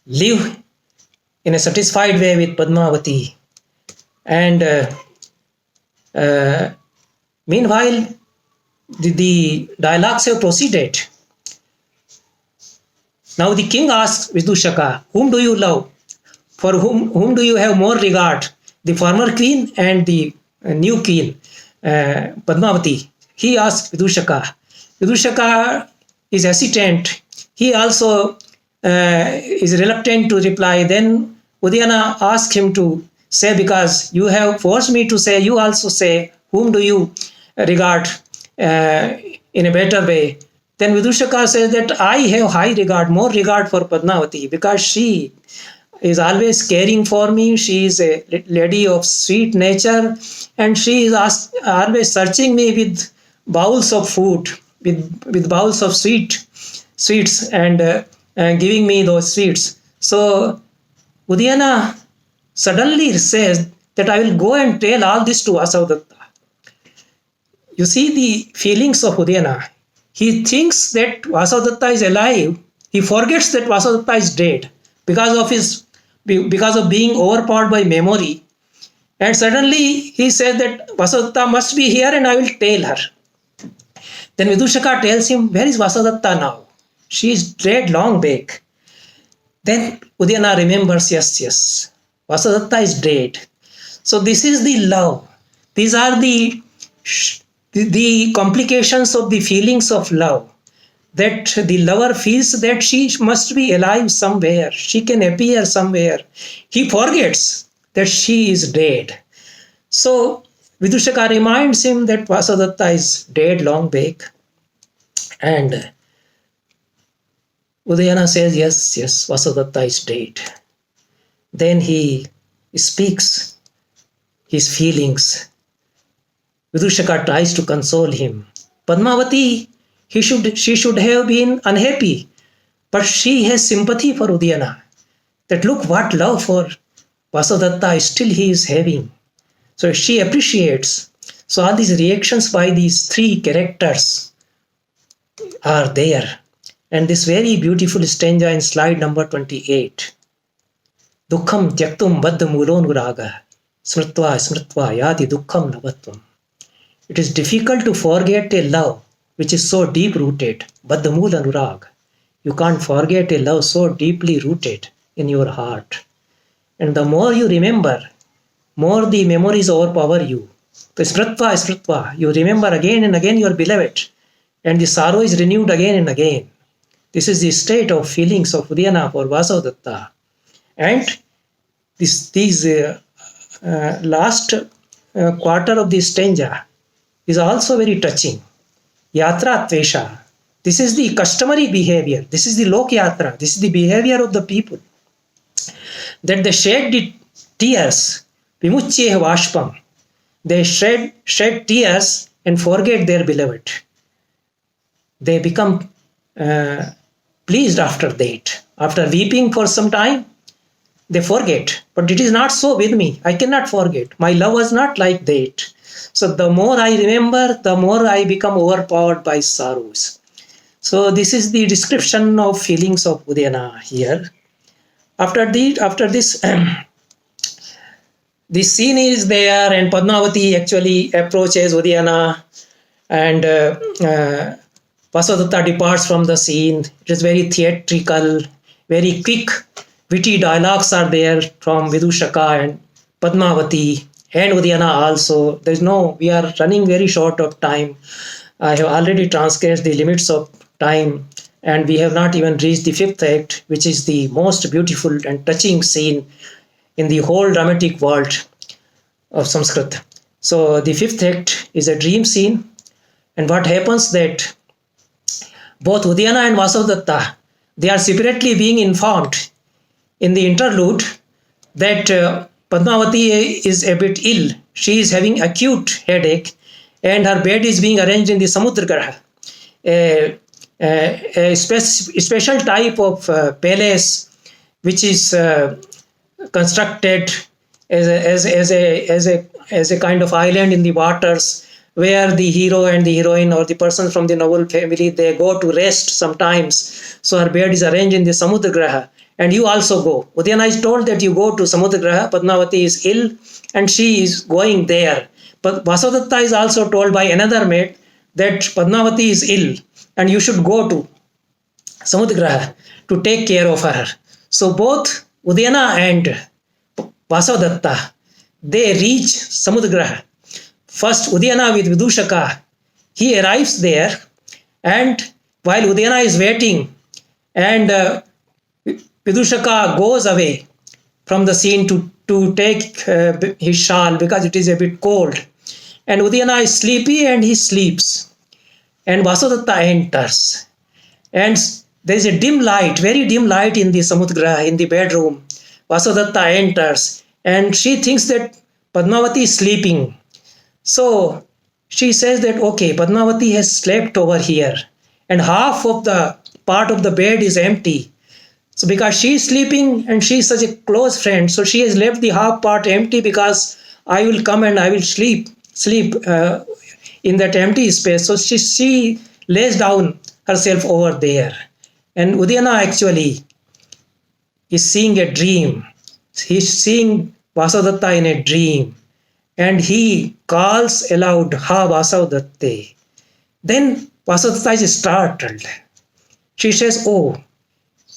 live in a satisfied way with Padmavati. And meanwhile, the dialogues have proceeded. Now the king asks Vidushaka, whom do you love? For whom do you have more regard? The former queen and the new queen, Padmavati. He asks Vidushaka. Vidushaka is hesitant. He also is reluctant to reply. Then Udayana asks him to say, because you have forced me to say, you also say, whom do you regard in a better way? Then Vidushaka says that I have high regard, more regard for Padmavati, because she is always caring for me. She is a lady of sweet nature, and she is always searching me with bowls of food, with bowls of sweets, and giving me those sweets. So Udayana suddenly says that I will go and tell all this to Vasavadatta. You see the feelings of Udayana. He thinks that Vasavadatta is alive. He forgets that Vasavadatta is dead because of being overpowered by memory. And suddenly he says that Vasavadatta must be here and I will tell her. Then Vidushaka tells him, where is Vasavadatta now? She is dead long back. Then Udayana remembers, yes, Vasavadatta is dead. So this is the love. These are the complications of the feelings of love, that the lover feels that she must be alive somewhere, she can appear somewhere. He forgets that she is dead. So Vidushaka reminds him that Vasavadatta is dead long back. And Udayana says, yes, Vasavadatta is dead. Then he speaks his feelings. Vidushaka tries to console him. Padmavati, she should have been unhappy, but she has sympathy for Udayana. That look what love for Vasavadatta still he is having. So she appreciates. So all these reactions by these three characters are there. And this very beautiful stanza in slide number 28. Dukkham tyaktum baddha mulonuraga smritva yati dukkham navatvam. It is difficult to forget a love which is so deep rooted. Baddha mula anurag. You can't forget a love so deeply rooted in your heart. And the more you remember, more the memories overpower you. So smritva, you remember again and again your beloved, and the sorrow is renewed again and again. This is the state of feelings of Udayana for Vasavadatta. And these last quarter of this stanza is also very touching. Yatra Tvesha. This is the customary behavior. This is the Lok Yatra. This is the behavior of the people. That they shed the tears. Vimuchye Vashpam. They shed tears and forget their beloved. They become pleased after that. After weeping for some time, they forget. But it is not so with me. I cannot forget. My love was not like that. So the more I remember, the more I become overpowered by sorrows. So this is the description of feelings of Udayana here. After this, the scene is there, and Padmavati actually approaches Udayana, and Vasavadatta departs from the scene. It is very theatrical, very quick, witty dialogues are there from Vidushaka and Padmavati and Udayana also. We are running very short of time. I have already transgressed the limits of time, and we have not even reached the fifth act, which is the most beautiful and touching scene in the whole dramatic world of Sanskrit. So the fifth act is a dream scene, and what happens that both Udayana and Vasavadatta, they are separately being informed in the interlude that Padmavati is a bit ill. She is having acute headache, and her bed is being arranged in the Samudragraha, a special type of palace which is constructed as a kind of island in the waters, where the hero and the heroine or the person from the noble family, they go to rest sometimes. So her bed is arranged in the Samudragraha, and you also go. Udayana is told that you go to Samudragraha. Padmavati is ill and she is going there. But Vasavadatta is also told by another maid that Padmavati is ill and you should go to Samudragraha to take care of her. So both Udayana and Vasavadatta, they reach Samudragraha. First, Udayana with Vidushaka, he arrives there, and while Udayana is waiting, and Vidushaka goes away from the scene to take his shawl because it is a bit cold, and Udayana is sleepy and he sleeps, and Vasavadatta enters, and there is a dim light, very dim light in the Samudragraha, in the bedroom. Vasavadatta enters, and she thinks that Padmavati is sleeping. So she says that, okay, Padmavati has slept over here and half of the part of the bed is empty. So because she is sleeping and she is such a close friend, so she has left the half part empty because I will come and I will sleep in that empty space. So she lays down herself over there. And Udayana actually is seeing a dream. He's seeing Vasavadatta in a dream. And he calls aloud, Ha Vasavadatte. Then Vasavadatta is startled. She says, oh,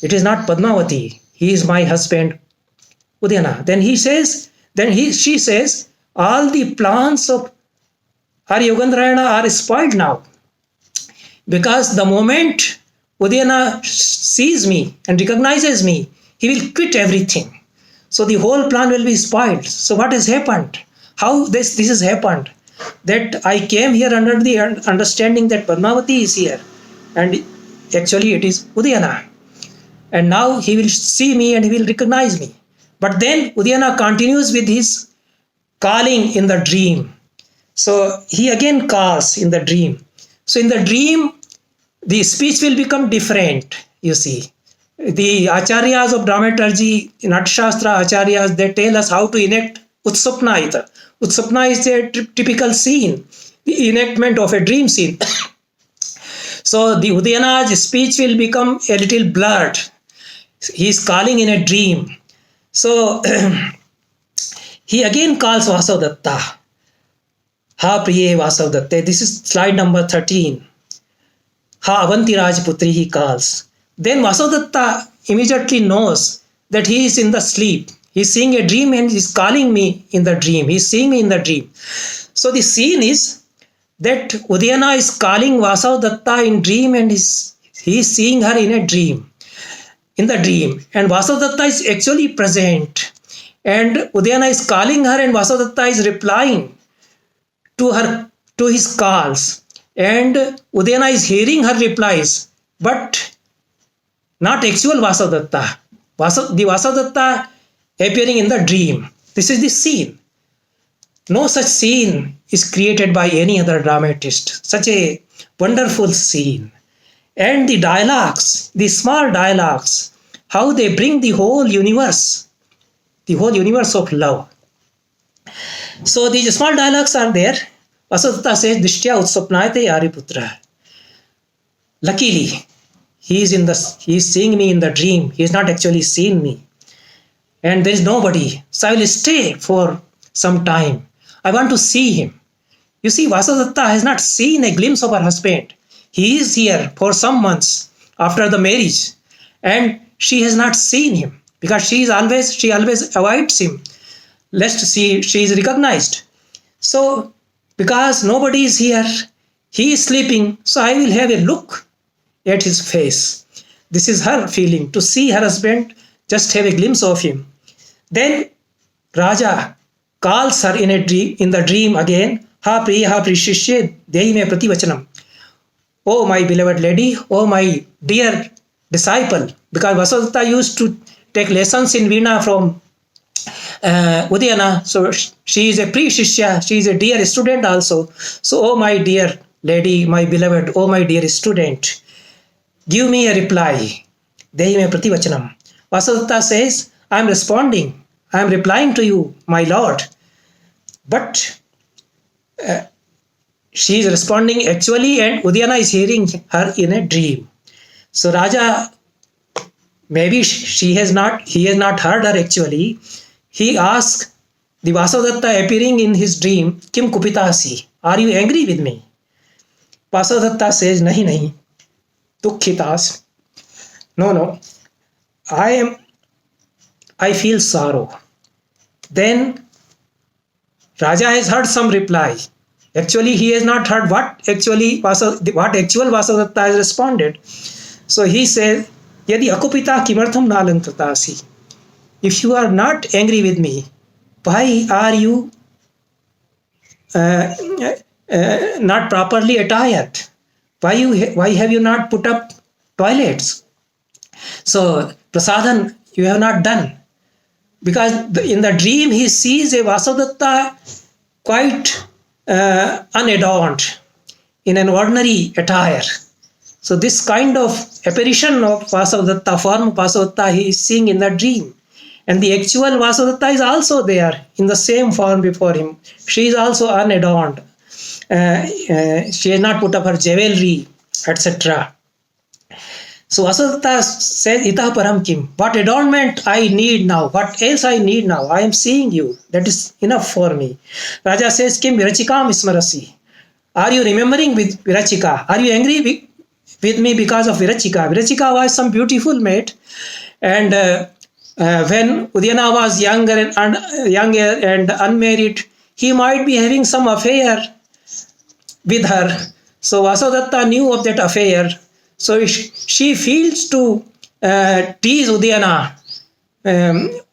it is not Padmavati. He is my husband, Udayana. Then she says, all the plans of Hari Yogandrayana are spoiled now. Because the moment Udayana sees me and recognizes me, he will quit everything. So the whole plan will be spoiled. So what has happened? How this has happened? That I came here under the understanding that Padmavati is here, and actually it is Udayana. And now he will see me and he will recognize me. But then Udayana continues with his calling in the dream. So he again calls in the dream. So in the dream, the speech will become different, you see. The acharyas of dramaturgy, Natyashastra acharyas, they tell us how to enact Utsapna. Utsapna is a typical scene, the enactment of a dream scene. So the Udayana's speech will become a little blurred. He is calling in a dream. So he again calls Vasavadatta. Ha Priye Vasavadatte. This is slide number 13. Ha Avanti Rajputri, he calls. Then Vasavadatta immediately knows that he is in the sleep. He is seeing a dream and he is calling me in the dream. He is seeing me in the dream. So the scene is that Udayana is calling Vasavadatta in dream and he is seeing her in a dream, in the dream, and Vasavadatta is actually present. And Udayana is calling her, and Vasavadatta is replying to her, to his calls. And Udayana is hearing her replies, but not actual Vasavadatta. The Vasavadatta appearing in the dream. This is the scene. No such scene is created by any other dramatist. Such a wonderful scene. And the dialogues, the small dialogues, how they bring the whole universe of love. So these small dialogues are there. Vasavadatta says, Dishtya utsapnayate Ariputra. Luckily, he is seeing me in the dream. He is not actually seeing me. And there is nobody. So I will stay for some time. I want to see him. You see, Vasavadatta has not seen a glimpse of her husband. He is here for some months after the marriage. And she has not seen him because she always avoids him lest she is recognized. So because nobody is here, he is sleeping, so I will have a look at his face. This is her feeling, to see her husband, just have a glimpse of him. Then Raja calls her in the dream again, Ha priya ha prishishye dehi me prativachanam. Oh my beloved lady, oh my dear disciple, because Vasavadatta used to take lessons in Veena from Udayana, so she is a pre-shishya, she is a dear student also. So, oh my dear lady, my beloved, oh my dear student, give me a reply. Dehi me prativachanam. Vasavadatta says, I am responding, I am replying to you, my lord. But she is responding actually, and Udayana is hearing her in a dream. So Raja, maybe he has not heard her actually. He asked the Vasavadatta appearing in his dream, Kim kupitasi? Are you angry with me? Vasavadatta says, Nahi, dukhitas. No, I feel sorrow. Then Raja has heard some reply. Actually, he has not heard what actual Vasavadatta has responded. So he says, Yadi akupita kimartham nalantatasi. If you are not angry with me, why are you not properly attired? Why have you not put up toilets? So prasadhan you have not done. Because in the dream he sees a Vasavadatta quite unadorned in an ordinary attire. So this kind of apparition of Vasavadatta, form of Vasavadatta, he is seeing in the dream. And the actual Vasavadatta is also there in the same form before him. She is also unadorned. She has not put up her jewelry, etc. So Vasavadatta says, Itah param kim? What adornment I need now? What else I need now? I am seeing you. That is enough for me. Raja says, Kim virachikam ismarasi? Are you remembering with Virachika? Are you angry with me because of Virachika? Virachika was some beautiful maid. And when Udayana was younger and unmarried, he might be having some affair with her. So Vasavadatta knew of that affair. So she feels to tease Udayana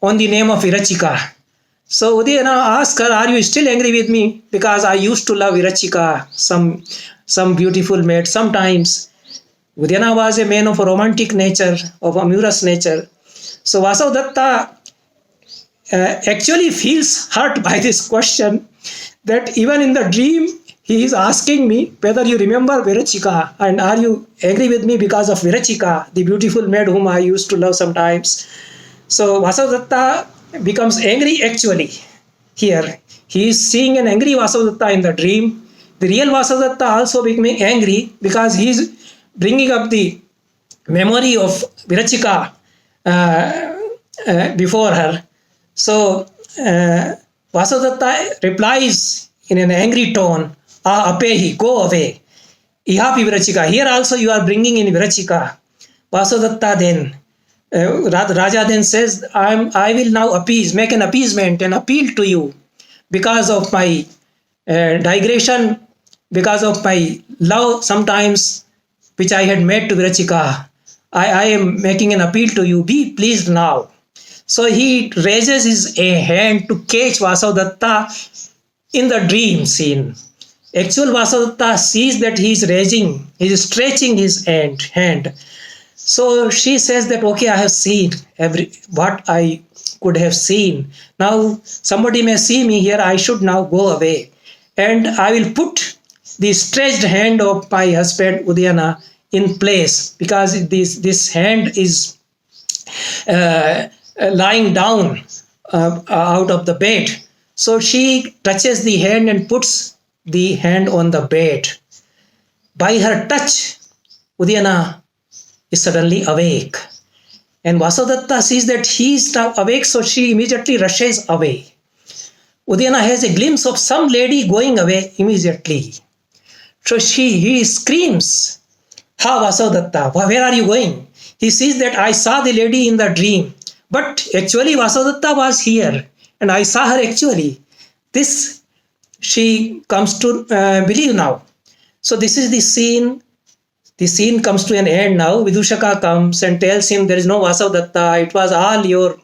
on the name of Virachika. So Udayana asks her, are you still angry with me? Because I used to love Virachika, some beautiful maid. Sometimes Udayana was a man of a romantic nature, of amorous nature. So Vasavadatta actually feels hurt by this question, that even in the dream he is asking me whether you remember Virachika and are you angry with me because of Virachika, the beautiful maid whom I used to love sometimes. So Vasavadatta becomes angry actually here. He is seeing an angry Vasavadatta in the dream. The real Vasavadatta also becoming angry because he is bringing up the memory of Virachika before her. So Vasavadatta replies in an angry tone, apehi, go away. Ihapi Virachika. Here also you are bringing in Virachika. Vasavadatta then, Raja then says, I will now make an appeasement and appeal to you because of my digression, because of my love sometimes which I had made to Virachika. I am making an appeal to you. Be pleased now. So he raises his hand to catch Vasavadatta in the dream scene. Actual Vasavadatta sees that he is stretching his hand. So she says that, okay, I have seen what I could have seen. Now somebody may see me here, I should now go away. And I will put the stretched hand of my husband Udayana in place, because this hand is lying down out of the bed. So she touches the hand and puts the hand on the bed. By her touch, Udayana is suddenly awake. And Vasavadatta sees that he is now awake, so she immediately rushes away. Udayana has a glimpse of some lady going away immediately. So he screams, "Ha Vasavadatta, where are you going?" He sees that I saw the lady in the dream, but actually Vasavadatta was here and I saw her actually. This she comes to believe now. So this is the scene. The scene comes to an end now. Vidushaka comes and tells him there is no Vasavadatta. It was all your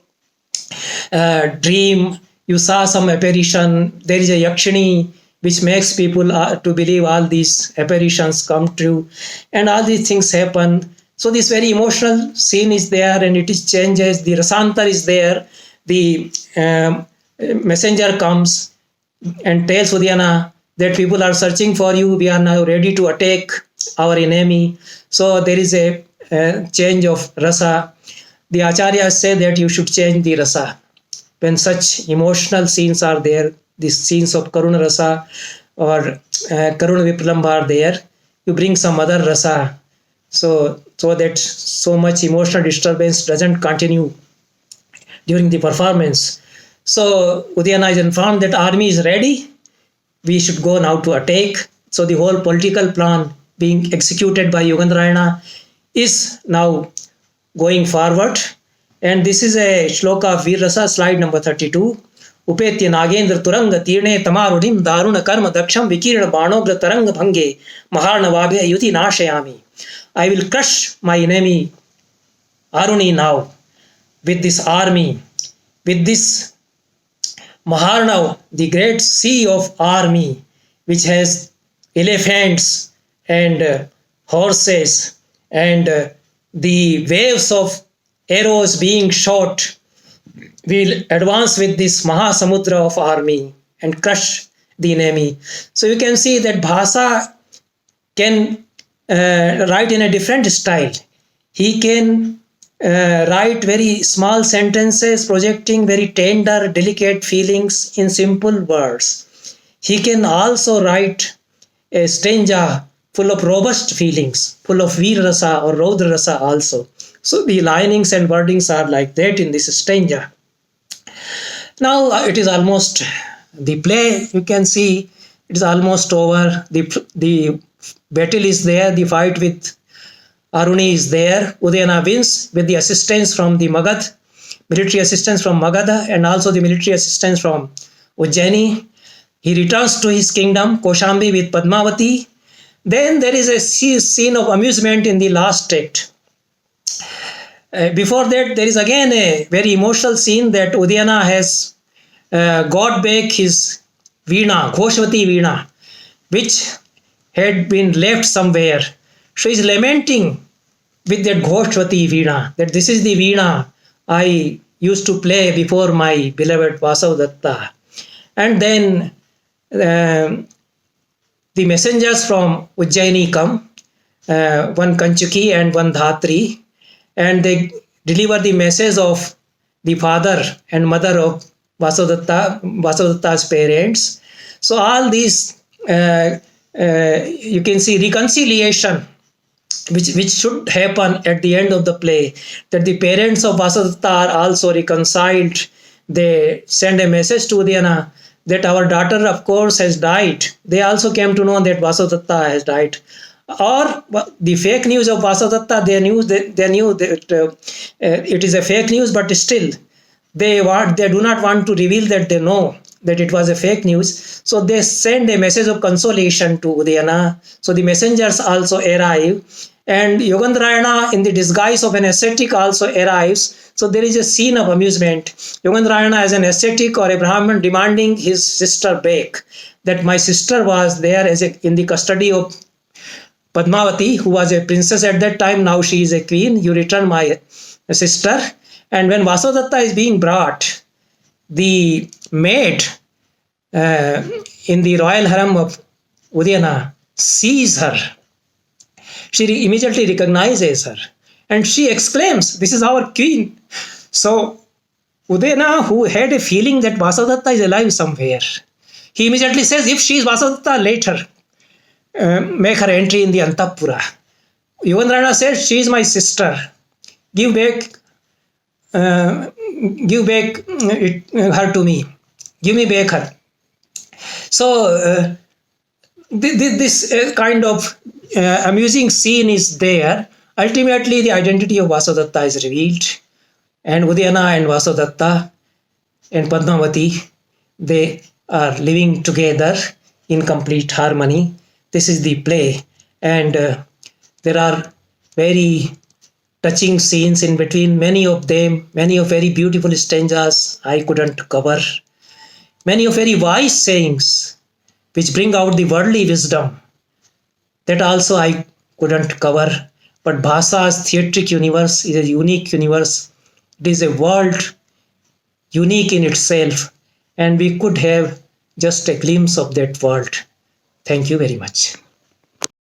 dream. You saw some apparition. There is a Yakshini which makes people to believe all these apparitions come true. And all these things happen. So this very emotional scene is there and it is changes. The Rasantar is there. The messenger comes and tells Udayana that people are searching for you. We are now ready to attack our enemy. So there is a change of rasa. The acharyas say that you should change the rasa. When such emotional scenes are there, these scenes of karuna rasa or karuna vipralambha are there, you bring some other rasa so that so much emotional disturbance doesn't continue during the performance. So Udayana is informed that army is ready. We should go now to attack. So the whole political plan being executed by Yogandrayana is now going forward. And this is a shloka of Veer-rasa, slide number 32. Upetya nagendra turanga tirne tamarudim daruna karma daksham vikirna banogra taranga bhange maharna vabhya yuti nashayami. I will crush my enemy Aruni now with this army, with this Maharna, the great sea of army, which has elephants and horses and the waves of arrows being shot, will advance with this Mahasamudra of army and crush the enemy. So you can see that Bhasa can write in a different style. He can write very small sentences projecting very tender, delicate feelings in simple words. He can also write a stanza full of robust feelings, full of Veer Rasa or Raudra Rasa also. So the linings and wordings are like that in this stanza. Now it is almost, the play, you can see it is almost over. The battle is there, the fight with Aruni is there. Udayana wins with the assistance from the Magadha, military assistance from Magadha and also the military assistance from Ujjaini. He returns to his kingdom, Koshambi, with Padmavati. Then there is a scene of amusement in the last act. Before that, there is again a very emotional scene that Udayana has got back his Veena, Ghoshvati Veena, which had been left somewhere. She is lamenting with that Ghoshvati Veena, that this is the Veena I used to play before my beloved Vasavadatta. And then the messengers from Ujjaini come, one Kanchuki and one Dhatri, and they deliver the message of the father and mother of Vasavadatta's parents. So all these, you can see reconciliation, which should happen at the end of the play, that the parents of Vasavadatta are also reconciled. They send a message to Udayana that our daughter, of course, has died. They also came to know that Vasavadatta has died. Or the fake news of Vasavadatta, they knew that it is a fake news, but still they do not want to reveal that they know that it was a fake news. So they send a message of consolation to Udayana. So the messengers also arrive And Yogandrayana, in the disguise of an ascetic, also arrives. So there is a scene of amusement. Yogandrayana, as an ascetic or a Brahmin, demanding his sister back. That my sister was there in the custody of Padmavati, who was a princess at that time. Now she is a queen. You return my sister. And when Vasudetta is being brought, the maid in the royal harem of Udayana sees her. She immediately recognizes her and she exclaims, "This is our queen." So Udayana, who had a feeling that Vasudetta is alive somewhere, he immediately says, "If she is Vasudetta, let her make her entry in the Antapura." Yogandrayana says, "She is my sister. Give back, her to me. Give me back her." So this kind of amusing scene is there. Ultimately, the identity of Vasudetta is revealed, and Udayana and Vasudetta and Padmavati, they are living together in complete harmony. This is the play, and there are very touching scenes in between. Many of them, many of very beautiful stanzas I couldn't cover. Many of very wise sayings which bring out the worldly wisdom, that also I couldn't cover. But Bhasa's theatric universe is a unique universe. It is a world unique in itself, and we could have just a glimpse of that world. Thank you very much.